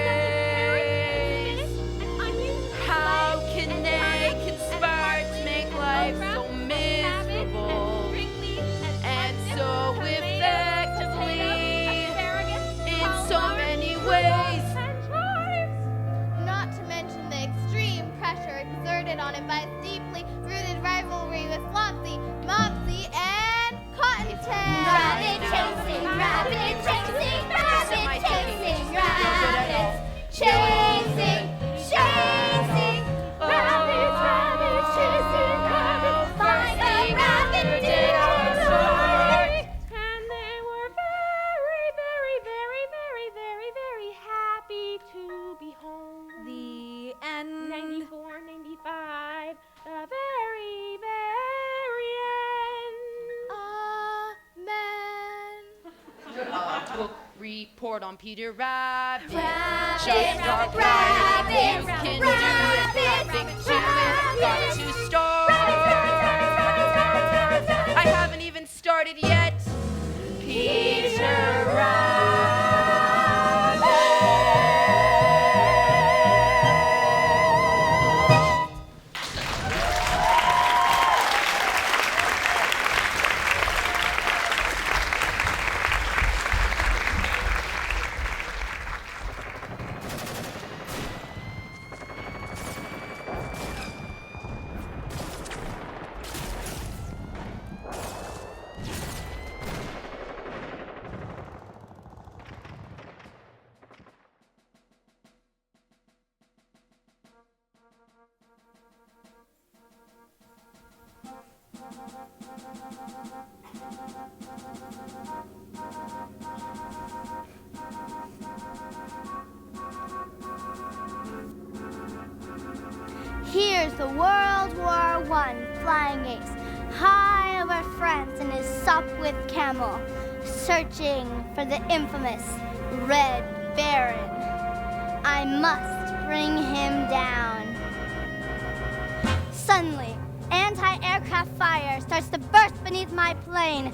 How can they conspire to make life so miserable and so effectively in so many ways? Not to mention the extreme pressure exerted on it by its deeply rooted rivalry with Flopsy, Mopsy, and Cottontail. Rabbit chasing, rabbit chasing, rabbit chasing, rabbits chasing, chasing, rabbits, rabbits chasing, rabbits, find the rabbit dinosaur. And they were very, very, very, very, very, very happy to be home. The end. 94, 95, the very, very end. Amen. Book report on Peter Rabbit. Rabbit, Just start writing. You can do it. Nothing to it. Got to start. I haven't even started yet. Peter Rabbit. Here's the World War I flying ace, high over France in his Sopwith camel, searching for the infamous Red Baron. I must bring him down. Suddenly, anti-aircraft fire starts to burst beneath my plane.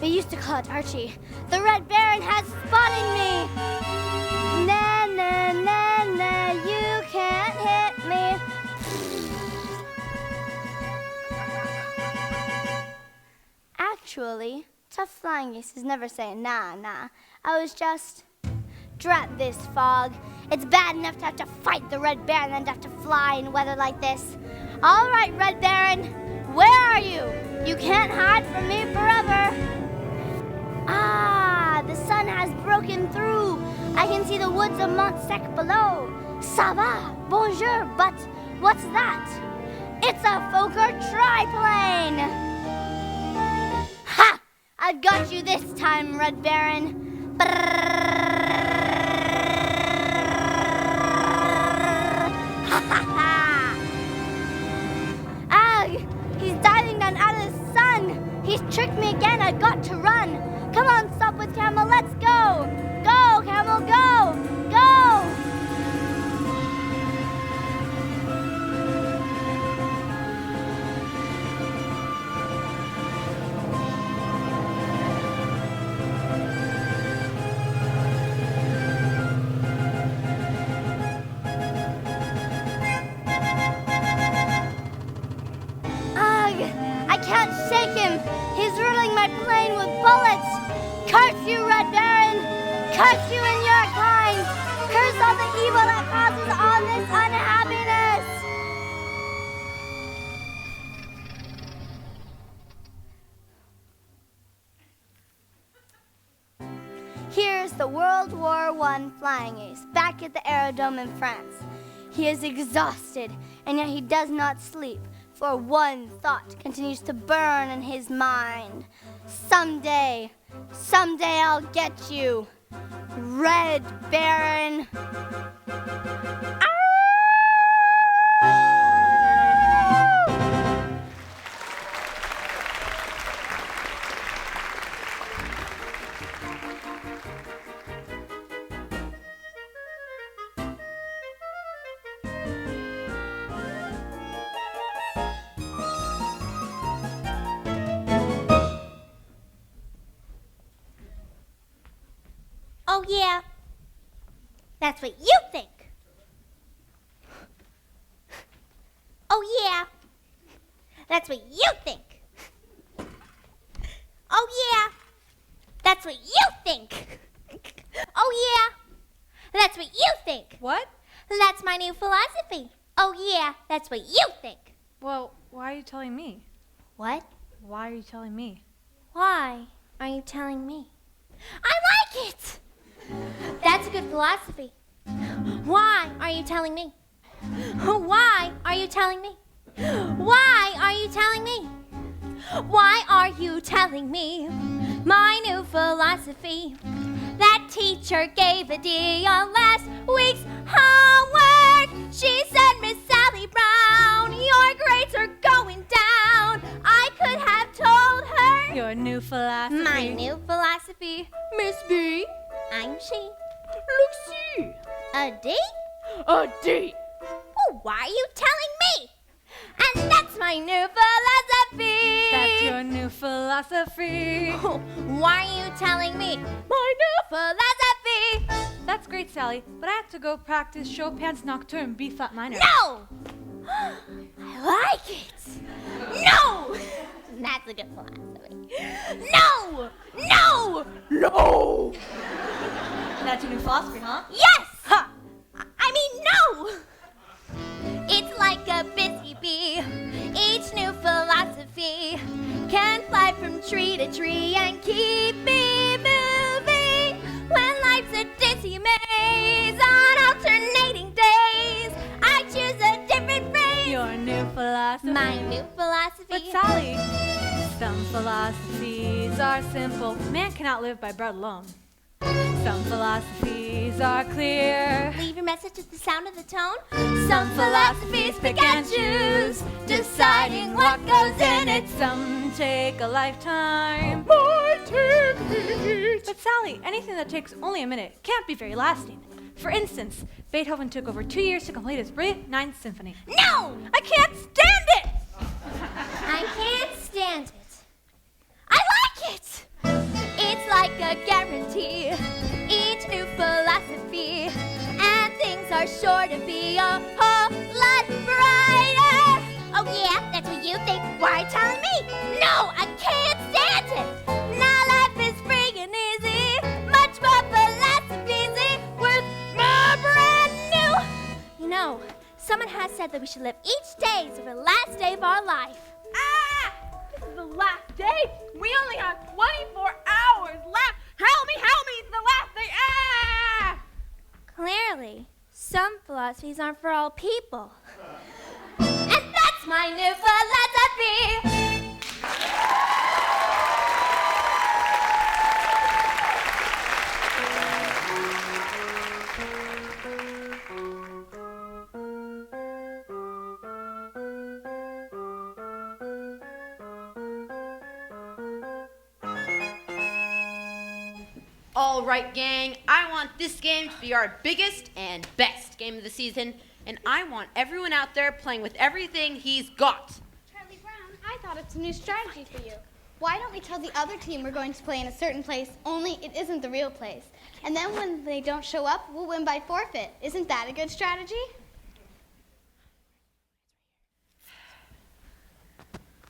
We used to call it Archie. The Red Baron has spotted me. Na na na na, you can't hit me. Actually, tough flying aces never say nah, nah. I was just, drat this fog. It's bad enough to have to fight the Red Baron and have to fly in weather like this. All right, Red Baron, where are you? You can't hide from me forever. Ah, the sun has broken through. I can see the woods of Montsec below. Ça va, bonjour, but what's that? It's a Fokker triplane. Ha! I've got you this time, Red Baron. Ha ha ha! Ah, he's diving down out of the sun. He's tricked me again. I've got to run. Come on, stop with Camel. Let's go. Go, Camel, go. Go. I can't shake him. He's riddling my plane with bullets. Curse you, Red Baron. Curse you and your kind. Curse all the evil that causes all this unhappiness. Here's the World War I flying ace back at the Aerodrome in France. He is exhausted, and yet he does not sleep. For one thought continues to burn in his mind. Someday I'll get you, Red Baron. Oh, yeah. That's what you think. Oh, yeah. That's what you think. Oh, yeah. That's what you think. Oh, yeah. That's what you think. What? That's my new philosophy. Oh, yeah. That's what you think. Well, why are you telling me? What? Why are you telling me? Why are you telling me? I like it! That's a good philosophy. Why are you telling me? Why are you telling me? Why are you telling me? Why are you telling me my new philosophy? That teacher gave a D on last week's homework. She said, Miss Sally Brown, your grades are going down. I could have told her. Your new philosophy. My new philosophy, Miss B. I'm she. Lucy! A D? A D! Oh, why are you telling me? And that's my new philosophy. That's your new philosophy. Oh, why are you telling me? My new philosophy. That's great, Sally, but I have to go practice Chopin's Nocturne B flat minor. No! I like it. No! That's a good philosophy. No! No! No! That's your new philosophy, huh? Yes! Ha! I mean, no! It's like a busy bee. Each new philosophy can fly from tree to tree and keep me moving. When life's a dizzy maze on alternating days, I choose a different phrase. Your new philosophy. My new philosophy. But Sally, some philosophies are simple. Man cannot live by bread alone. Some philosophies are clear. Leave your message at the sound of the tone. Some philosophies pick and choose, deciding what goes in it. Some take a lifetime. But Sally, anything that takes only a minute can't be very lasting. For instance, Beethoven took over 2 years to complete his brilliant Ninth Symphony. No! I can't stand it! I can't stand it. I like it! It's like a guarantee. Each new philosophy, and things are sure to be a whole lot brighter. Oh yeah, that's what you think. Why are you telling me? No, I can't stand it. Now life is free and easy. Much more philosophies worth more brand new. You know, someone has said that we should live each day as the last day of our life. Ah! This is the last day. We only have 24 hours left. Help me, it's the last day. Ah! Clearly, some philosophies aren't for all people. And that's my new philosophy. All right, gang, I want this game to be our biggest and best game of the season, and I want everyone out there playing with everything he's got. Charlie Brown, I thought it's a new strategy for you. Why don't we tell the other team we're going to play in a certain place, only it isn't the real place? And then when they don't show up, we'll win by forfeit. Isn't that a good strategy?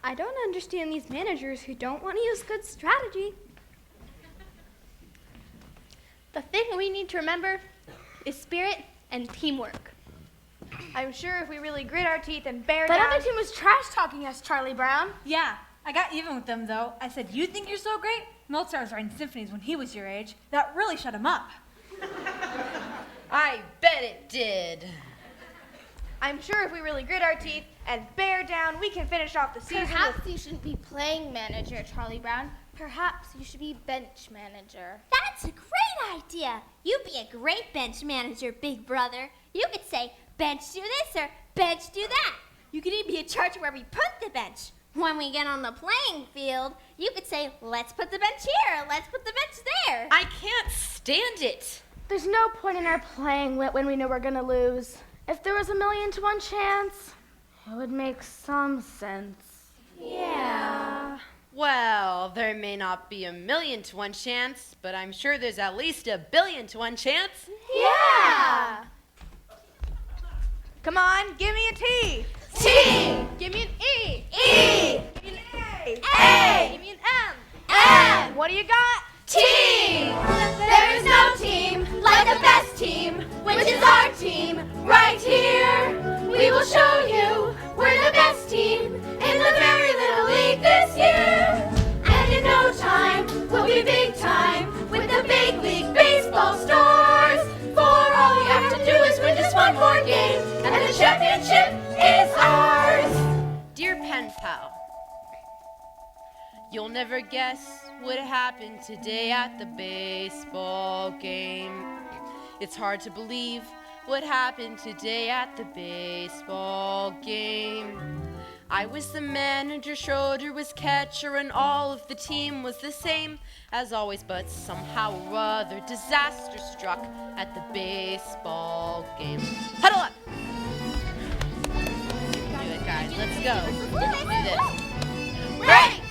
I don't understand these managers who don't want to use good strategy. The thing we need to remember is spirit and teamwork. I'm sure if we really grit our teeth and bear down... That other team was trash talking us, Charlie Brown. Yeah, I got even with them though. I said, you think you're so great? Mozart was writing symphonies when he was your age. That really shut him up. I bet it did. I'm sure if we really grit our teeth and bear down, we can finish off the season Perhaps you shouldn't be playing manager, Charlie Brown. Perhaps you should be bench manager. That's a great idea. You'd be a great bench manager, big brother. You could say, bench do this or bench do that. You could even be in charge of where we put the bench. When we get on the playing field, you could say, let's put the bench here, let's put the bench there. I can't stand it. There's no point in our playing when we know we're going to lose. If there was 1,000,000 to 1 chance, it would make some sense. Yeah. Well, there may not be 1,000,000 to 1 chance, but I'm sure there's at least 1,000,000,000 to 1 chance. Yeah! Come on, give me a T. T. Give me an E. E. Give me an A. A. Give me an M. M. What do you got? Team! There is no team like the best team, which is our team right here. We will show you we're the best team in the very little league this year. And in no time, we'll be big time with the big league baseball stars. For all you have to do is win just one more game, and the championship is ours. Dear pen pal, you'll never guess what happened today at the baseball game. It's hard to believe what happened today at the baseball game. I was the manager, Schroeder was catcher, and all of the team was the same as always, but somehow or other disaster struck at the baseball game. Huddle up! Do it, guys. Let's go. Do this. Ready!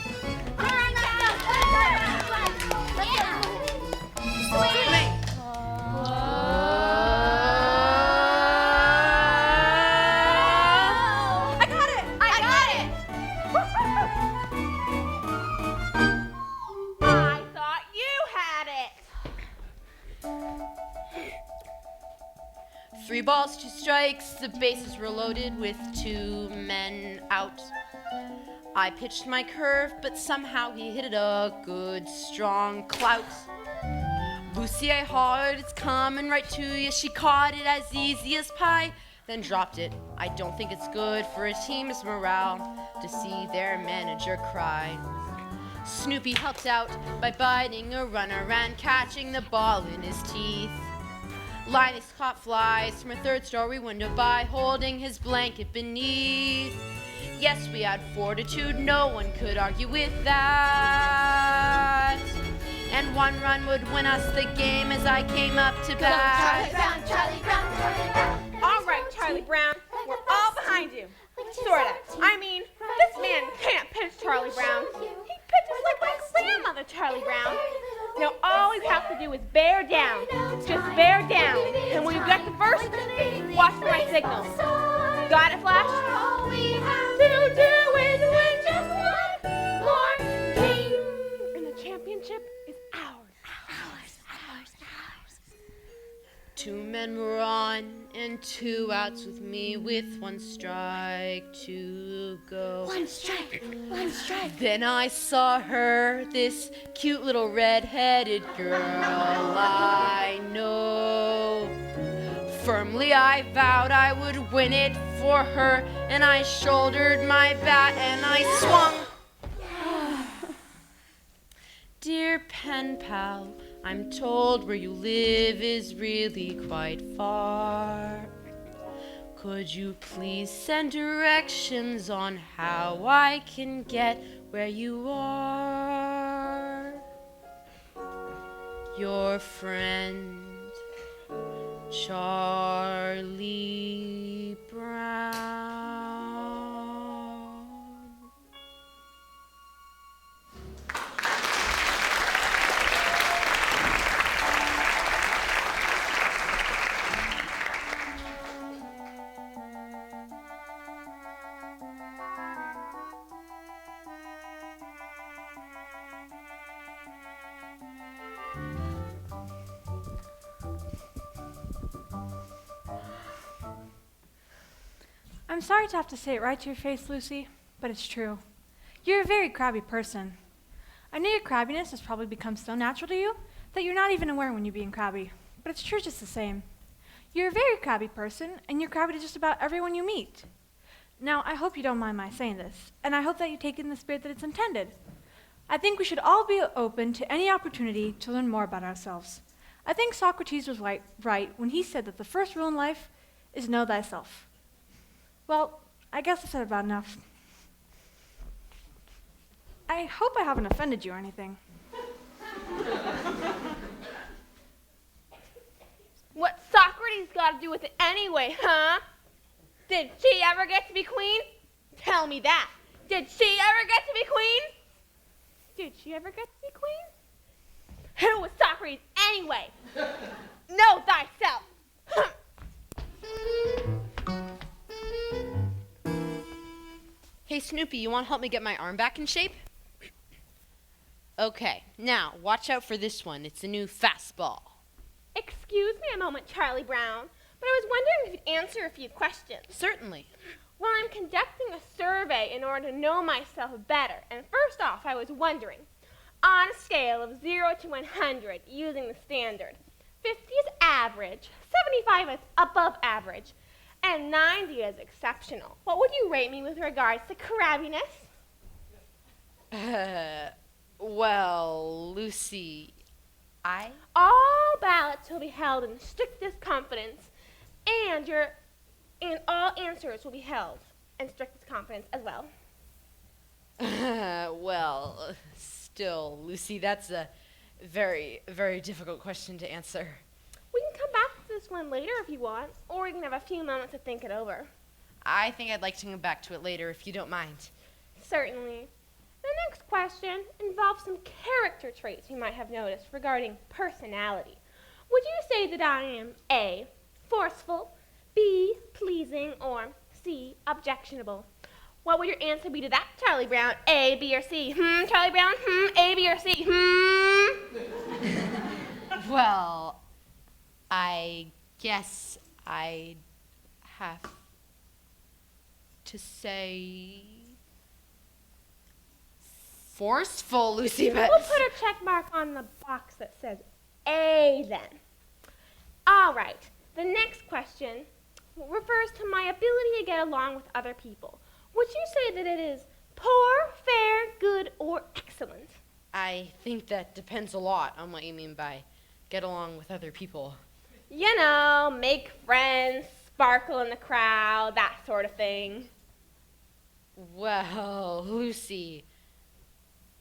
I thought you had it. 3 balls, 2 strikes, the bases were loaded with 2 men out. I pitched my curve, but somehow he hit it a good, strong clout. Lucy, I hollered, it's coming right to you. She caught it as easy as pie, then dropped it. I don't think it's good for a team's morale to see their manager cry. Snoopy helped out by biting a runner and catching the ball in his teeth. Linus caught flies from a 3rd-story window by holding his blanket beneath. Yes, we had fortitude, no one could argue with that. And 1 run would win us the game as I came up to bat. Charlie Brown, Charlie Brown. All right, Charlie Brown, we're all behind you. Sorta. I mean, this man can't pitch, Charlie Brown. He pitches like my grandmother, Charlie Brown. Now all you have to do is bear down. Just bear down. And when you get the first, watch for my signal. Got it, Flash? All we have to do is win just one more game. And the championship is ours. 2 men were on and 2 outs with me with 1 strike to go. One strike. Then I saw her, this cute little red-headed girl I know. Firmly I vowed I would win it for her, and I shouldered my bat and I swung. Dear pen pal, I'm told where you live is really quite far. Could you please send directions on how I can get where you are? Your friend, Charlie Brown. I'm sorry to have to say it right to your face, Lucy, but it's true. You're a very crabby person. I know your crabbiness has probably become so natural to you that you're not even aware when you're being crabby, but it's true just the same. You're a very crabby person, and you're crabby to just about everyone you meet. Now, I hope you don't mind my saying this, and I hope that you take it in the spirit that it's intended. I think we should all be open to any opportunity to learn more about ourselves. I think Socrates was right when he said that the first rule in life is know thyself. Well, I guess I've said about enough. I hope I haven't offended you or anything. What's Socrates got to do with it anyway, huh? Did she ever get to be queen? Tell me that. Did she ever get to be queen? Did she ever get to be queen? Who was Socrates anyway? Know thyself. Hey, Snoopy, you want to help me get my arm back in shape? Okay, now, watch out for this one. It's a new fastball. Excuse me a moment, Charlie Brown, but I was wondering if you'd answer a few questions. Certainly. Well, I'm conducting a survey in order to know myself better, and first off, I was wondering, on a scale of 0 to 100, using the standard, 50 is average, 75 is above average, and 90 is exceptional. What would you rate me with regards to crabbiness? Well, Lucy, All ballots will be held in strictest confidence, and all answers will be held in strictest confidence as well. well, still, Lucy, that's a very, very difficult question to answer. We can come back to this one later if you want, or we can have a few moments to think it over. I think I'd like to come back to it later if you don't mind. Certainly. The next question involves some character traits you might have noticed regarding personality. Would you say that I am A, forceful, B, pleasing, or C, objectionable? What would your answer be to that, Charlie Brown? A, B, or C? Charlie Brown? A, B, or C? Well, I guess I'd have to say forceful, Lucy, but... We'll put a check mark on the box that says A then. All right, the next question refers to my ability to get along with other people. Would you say that it is poor, fair, good, or excellent? I think that depends a lot on what you mean by get along with other people. You know, make friends, sparkle in the crowd, that sort of thing. Well, Lucy,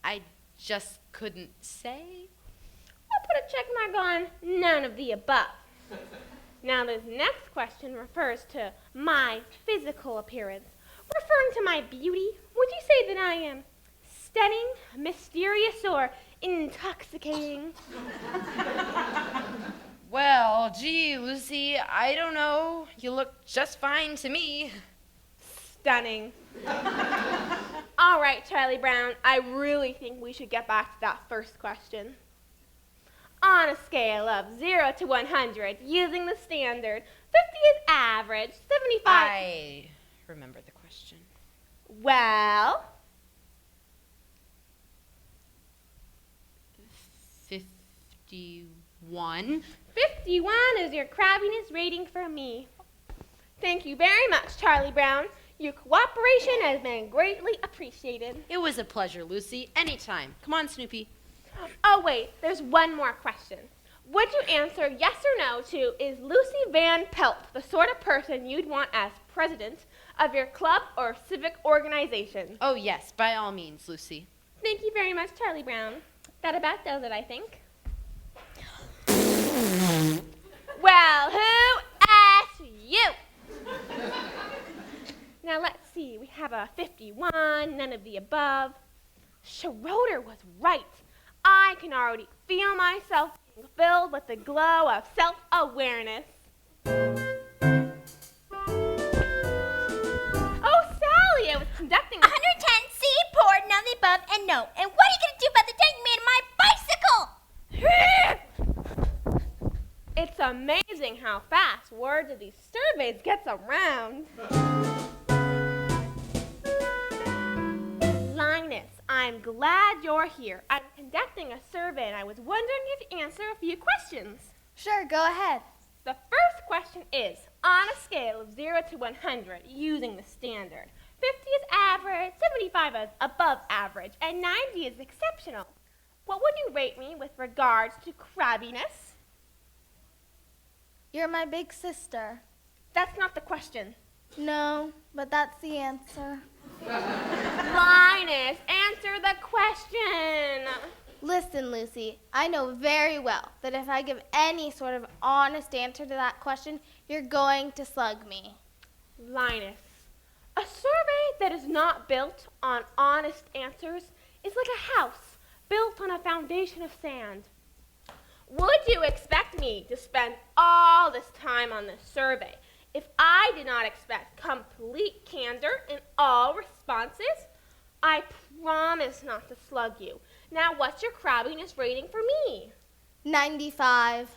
I just couldn't say. I'll put a check mark on none of the above. Now, this next question refers to my physical appearance. Referring to my beauty, would you say that I am stunning, mysterious, or intoxicating? Well, gee, Lucy, I don't know. You look just fine to me. Stunning. All right, Charlie Brown, I really think we should get back to that first question. On a scale of 0 to 100, using the standard, 50 is average, 75... I remember the question. Well... 51. 51 is your crabbiness rating for me. Thank you very much, Charlie Brown. Your cooperation has been greatly appreciated. It was a pleasure, Lucy. Anytime. Come on, Snoopy. Oh, wait, there's one more question. Would you answer yes or no to, is Lucy Van Pelt the sort of person you'd want as president of your club or civic organization? Oh, yes, by all means, Lucy. Thank you very much, Charlie Brown. That about does it, I think. Well, who asked you? Now, let's see. We have a 51, none of the above. Schroeder was right. I can already feel myself being filled with the glow of self-awareness. Oh, Sally, I was conducting 110C, poor, none of the above, and no. And what are you going to do about the dent you made in my bicycle? It's amazing how fast word of these surveys gets around. Linus, I'm glad you're here. I'm conducting a survey and I was wondering if you'd answer a few questions. Sure, go ahead. The first question is, on a scale of 0 to 100, using the standard, 50 is average, 75 is above average, and 90 is exceptional. What would you rate me with regards to crabbiness? You're my big sister. That's not the question. No, but that's the answer. Linus, answer the question. Listen, Lucy, I know very well that if I give any sort of honest answer to that question, you're going to slug me. Linus, a survey that is not built on honest answers is like a house built on a foundation of sand. Would you expect me to spend all this time on this survey if I did not expect complete candor in all responses? I promise not to slug you. Now, what's your crabbiness rating for me? 95.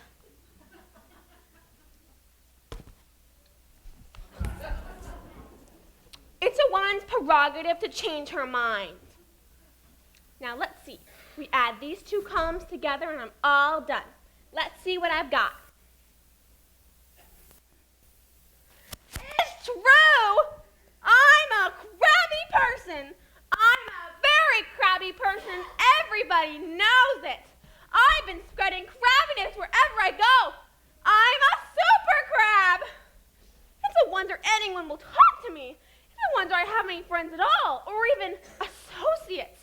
It's a woman's prerogative to change her mind. Now, let's see. We add these two columns together and I'm all done. Let's see what I've got. It's true! I'm a crabby person. I'm a very crabby person. Everybody knows it. I've been spreading crabbiness wherever I go. I'm a super crab. It's a wonder anyone will talk to me. It's a wonder I have any friends at all, or even associates.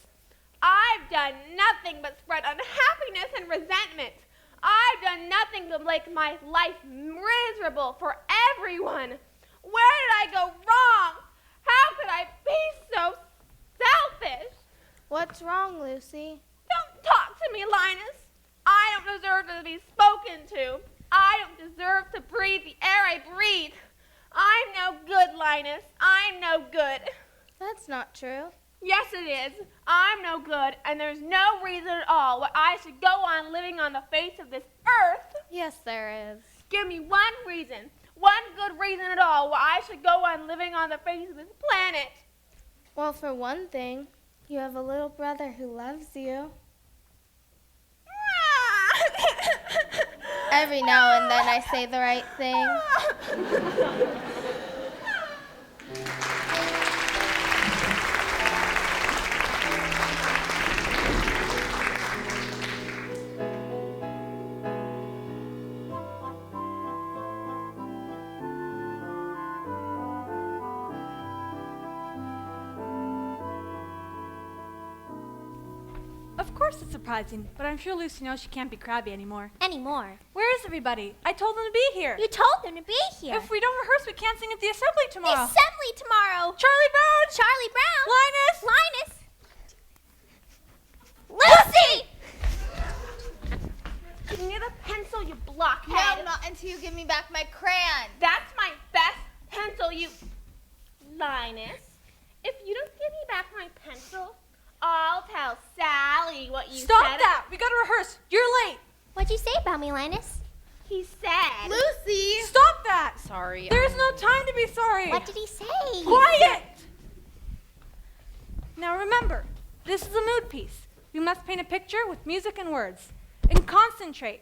I've done nothing but spread unhappiness and resentment. I've done nothing but make my life miserable for everyone. Where did I go wrong? How could I be so selfish? What's wrong, Lucy? Don't talk to me, Linus. I don't deserve to be spoken to. I don't deserve to breathe the air I breathe. I'm no good, Linus. I'm no good. That's not true. Yes, it is. I'm no good, and there's no reason at all why I should go on living on the face of this earth. Yes, there is. Give me one reason, one good reason at all why I should go on living on the face of this planet. Well, for one thing, you have a little brother who loves you. Every now and then I say the right thing. Of course it's surprising, but I'm sure Lucy knows she can't be crabby anymore. Anymore. Where is everybody? I told them to be here. You told them to be here. If we don't rehearse, we can't sing at the assembly tomorrow. Assembly tomorrow. Charlie Brown! Charlie Brown. Linus! Lucy! Give me the pencil, you blockhead. No, not until you give me back my crayon. That's my best pencil, you... Linus, if you don't give me back my pencil, I'll tell Sally what you Stop said. that! We gotta rehearse. You're late. What'd you say about me, Linus? He said... Lucy! Stop that! Sorry. There's no time to be sorry. What did he say? Quiet! Now remember, this is a mood piece. We must paint a picture with music and words. And concentrate.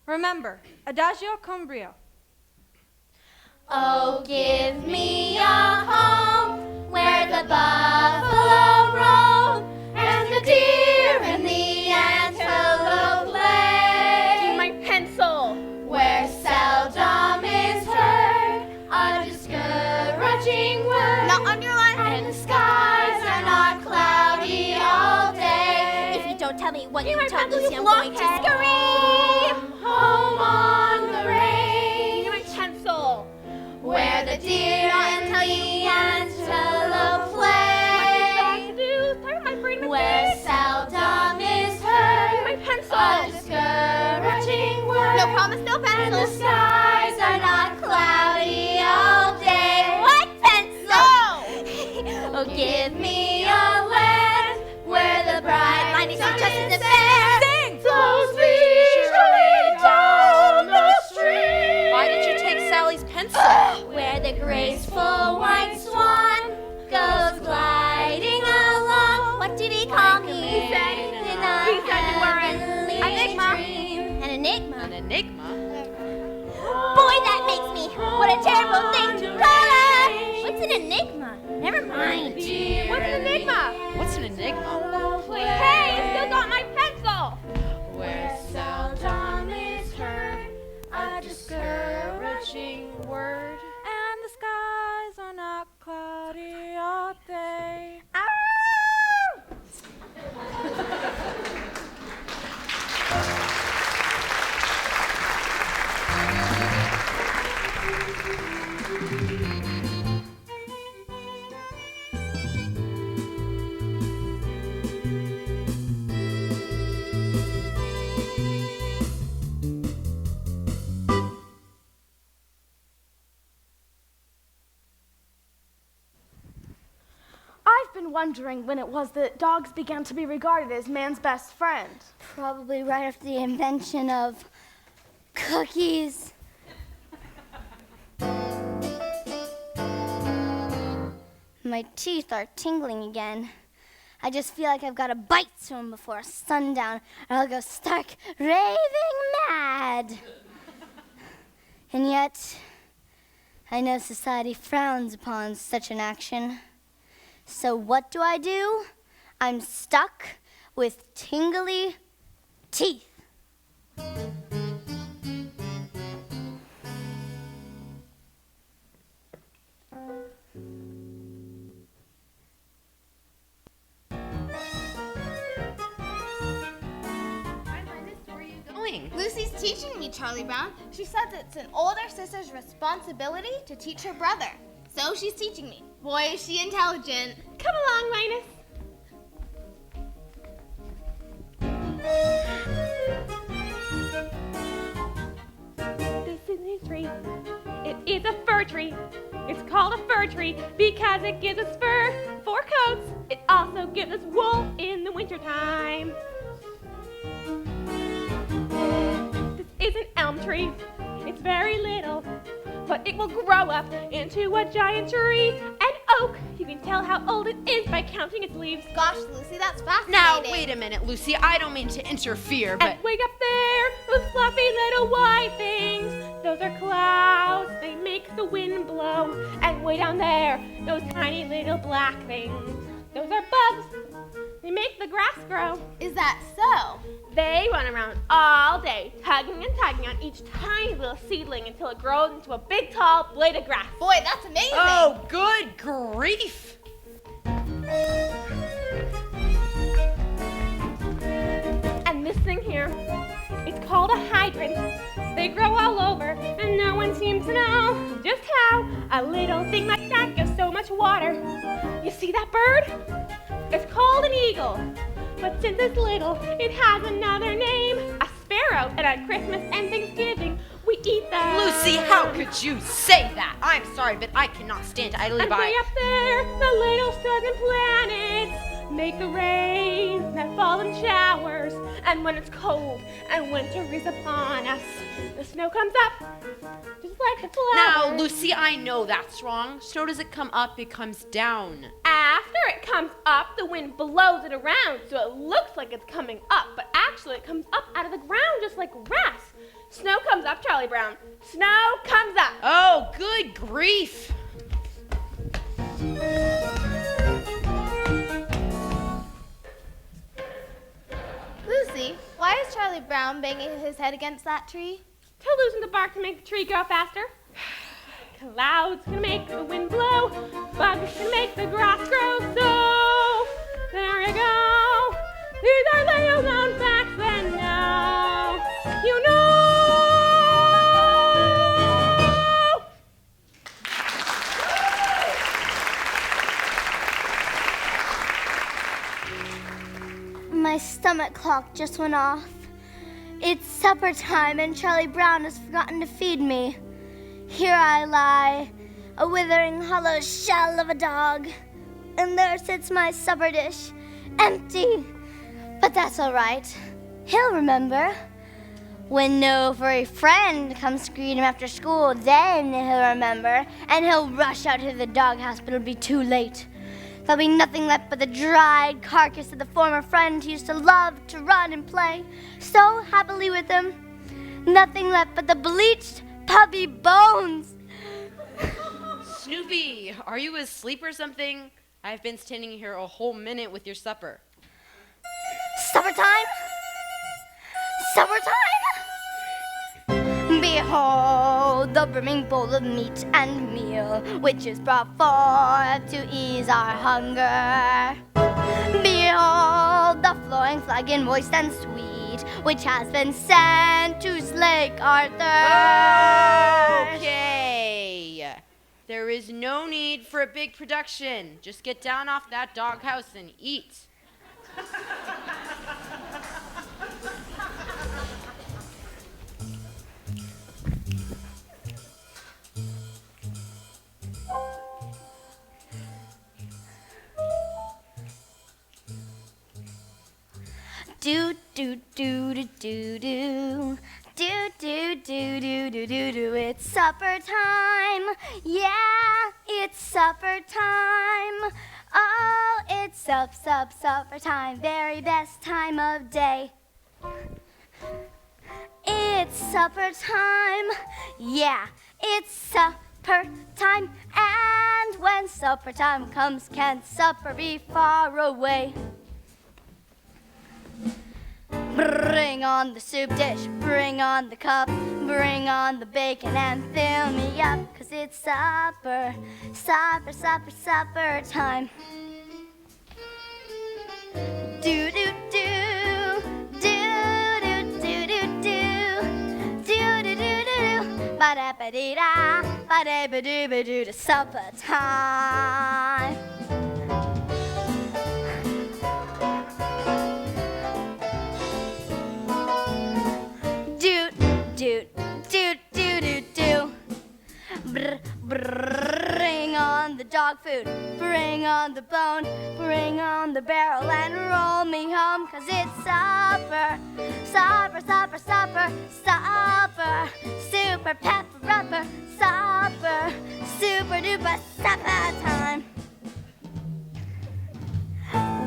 Remember, adagio con brio. Oh, give me a home where the buffalo roam and the deer and the antelope play. My pencil. Where seldom is heard a discouraging word. Now underline. And the skies are not cloudy all day. If you don't tell me what Give you my told pencil, Lucy, you I'm going to blockhead. scream. Home on the range. Give my pencil. Where the deer and the antelope play. Where seldom is heard My pencil. a discouraging word. No, promise, no And the pencil. skies are not cloudy all day. What pencil? Oh, give me a land where the bright Linus, sun you're just in is the fair. Sing! Flows leisurely down the stream. Why did you take Sally's pencil? Where the graceful white swan goes gliding along. What did he call me? He said you were an enigma. An enigma. An enigma? Boy, that makes me. What a terrible thing to call her. What's an enigma? Never mind. What's an enigma? What's an enigma? Hey, you still got my pencil. Where Seldom is heard a discouraging word. And the skies are not cloudy all day. often wondering when it was that dogs began to be regarded as man's best friend. Probably right after the invention of cookies. My teeth are tingling again. I just feel like I've got to bite soon before sundown, or I'll go stark raving mad. And yet, I know society frowns upon such an action. So what do? I'm stuck with tingly teeth. Lucy's teaching me, Charlie Brown. She says it's an older sister's responsibility to teach her brother. So she's teaching me. Boy, is she intelligent. Come along, Linus. This is a tree. It is a fir tree. It's called a fir tree because it gives us fur for coats. It also gives us wool in the wintertime. This is an elm tree. It's very little, but it will grow up into a giant tree. An oak. You can tell how old it is by counting its leaves. Gosh, Lucy, that's fascinating. Now, wait a minute, Lucy. I don't mean to interfere, but... And way up there, those fluffy little white things, those are clouds. They make the wind blow. And way down there, those tiny little black things, those are bugs. They make the grass grow. Is that so? They run around all day, tugging and tugging on each tiny little seedling until it grows into a big, tall blade of grass. Boy, that's amazing. Oh, good grief. And this thing here, it's called a hydrant. They grow all over, and no one seems to know just how a little thing like that gives so much water. You see that bird? It's called an eagle. But since it's little, it has another name, a sparrow. And on Christmas and Thanksgiving, we eat them. Lucy, how could you say that? I'm sorry, but I cannot stand idly And by. way up there, the little stars and planets make the rain that falls in showers. And when it's cold and winter is upon us, the snow comes up, just like the flowers. Now, Lucy, I know that's wrong. Snow doesn't come up, it comes down. After it comes up, the wind blows it around, so it looks like it's coming up, but actually it comes up out of the ground just like grass. Snow comes up, Charlie Brown. Snow comes up. Oh, good grief. Lucy, why is Charlie Brown banging his head against that tree? To loosen the bark to make the tree grow faster. Clouds can make the wind blow. Bugs can make the grass grow. So, there you go. These are little known facts, and now you know. My stomach clock just went off. It's supper time and Charlie Brown has forgotten to feed me. Here I lie, a withering hollow shell of a dog, and there sits my supper dish, empty. But that's all right. He'll remember. When no furry friend comes to greet him after school, then he'll remember, and he'll rush out to the doghouse, but it'll be too late. There'll be nothing left but the dried carcass of the former friend who used to love to run and play so happily with him. Nothing left but the bleached puppy bones. Snoopy, are you asleep or something? I've been standing here a whole minute with your supper. Supper time? Supper time? Behold the brimming bowl of meat and meal, which is brought forth to ease our hunger. Behold the flowing flagon, moist and sweet, which has been sent to slake our thirst. Okay. There is no need for a big production. Just get down off that doghouse and eat. do do do. Do do do do do do do. It's supper time. Yeah, it's supper time. Oh, it's supper time. Very best time of day. It's supper time. Yeah, it's supper time. And when supper time comes, can supper be far away? Bring on the soup dish, bring on the cup, bring on the bacon and fill me up, 'cause it's supper time. Do do do, do do do do do, do do do do, ba da ba dee da, ba da ba doo ba doo, to supper time. Bring on the dog food, bring on the bone, bring on the barrel and roll me home, 'cause it's supper, supper, supper, supper, supper, super pepper rubber, supper, super duper supper time.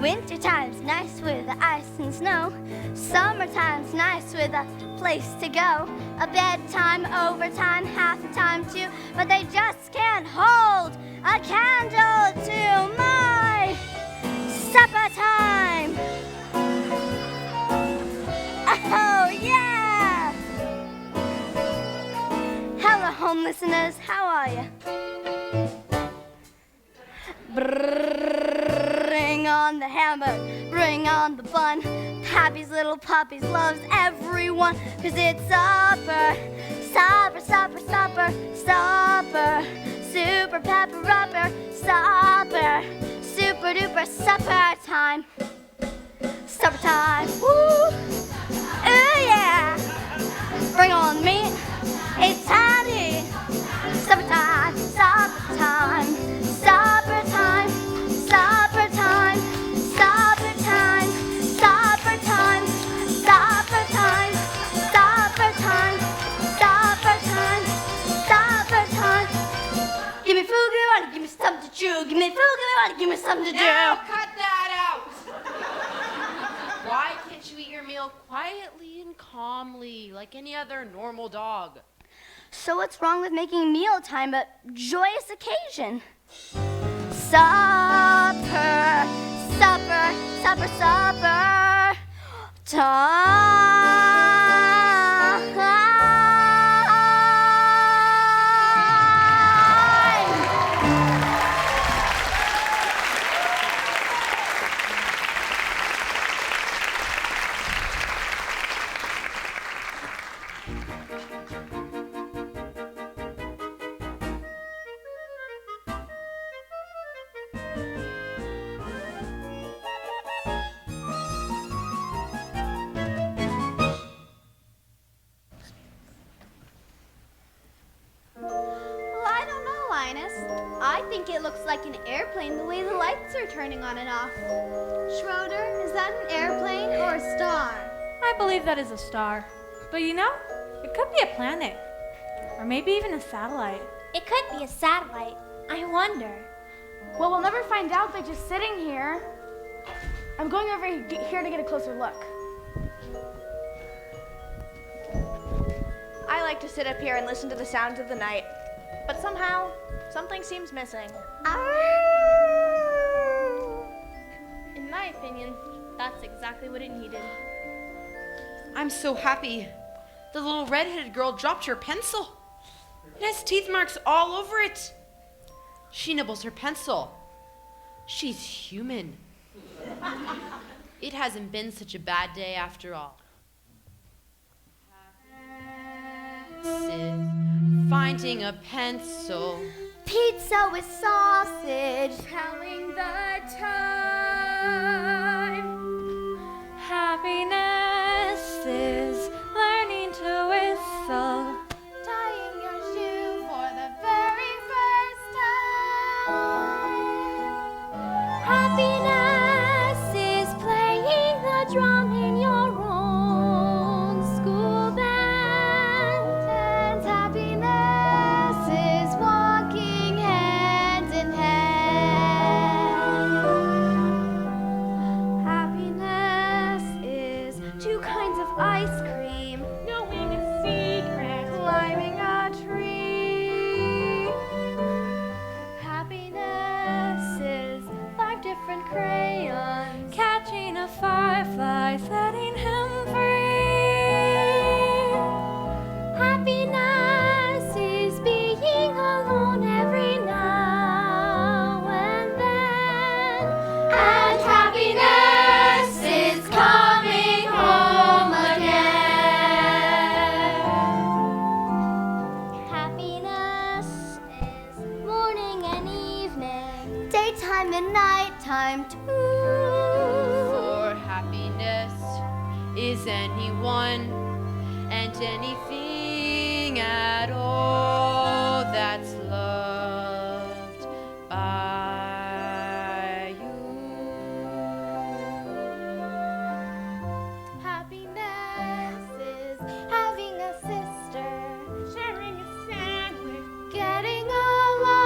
Wintertime's nice with the ice and snow. Summertime's nice with a place to go. A bedtime, overtime, half time too. But they just can't hold a candle to my supper time. Oh, yeah! Hello, home listeners. How are you? Bring on the hamburger, bring on the bun. Pappy's little puppies loves everyone, 'cause it's supper, supper, supper, supper, supper, super pepper rubber, supper, super duper supper time. Supper time, woo! Ooh yeah! Bring on the meat, it's time to eat. Supper time, supper time, supper time, supper time, supper time, supper time, supper time, supper time, supper time, supper time. Give me food, give me water, give me something to chew. Give me food, give me water, give me something to do. Now cut that out! Why can't you eat your meal quietly and calmly, like any other normal dog? So what's wrong with making mealtime a joyous occasion? Supper, supper, supper, supper time. I think it looks like an airplane the way the lights are turning on and off. Schroeder, is that an airplane or a star? I believe that is a star. But you know, it could be a planet. Or maybe even a satellite. It could be a satellite. I wonder. Well, we'll never find out by just sitting here. I'm going over here to get a closer look. I like to sit up here and listen to the sounds of the night. But somehow, something seems missing. In my opinion, that's exactly what it needed. I'm so happy. The little red-headed girl dropped her pencil. It has teeth marks all over it. She nibbles her pencil. She's human. It hasn't been such a bad day after all. Finding a pencil. Pizza with sausage. Telling the time. Happiness is learning to whistle. Tying your shoe for the very first time. Happiness is playing the drum in your room. For happiness is anyone and anything at all that's loved by you. Happiness is having a sister, Sharing a sandwich. getting along.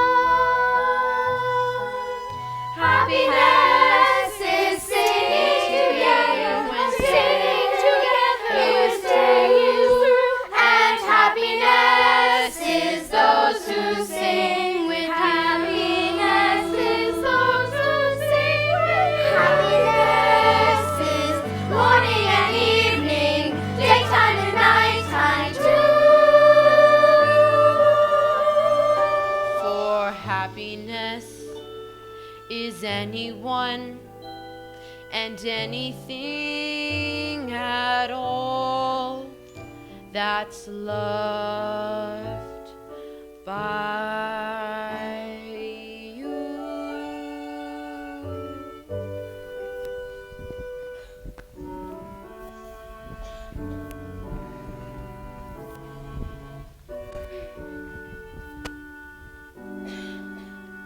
Happiness is singing together, singing together, staying through. And happiness is those who sing with happiness is those who sing with happiness is morning and evening, daytime and nighttime too. For happiness is anyone and anything at all that's loved by you.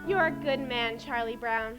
You're a good man, Charlie Brown.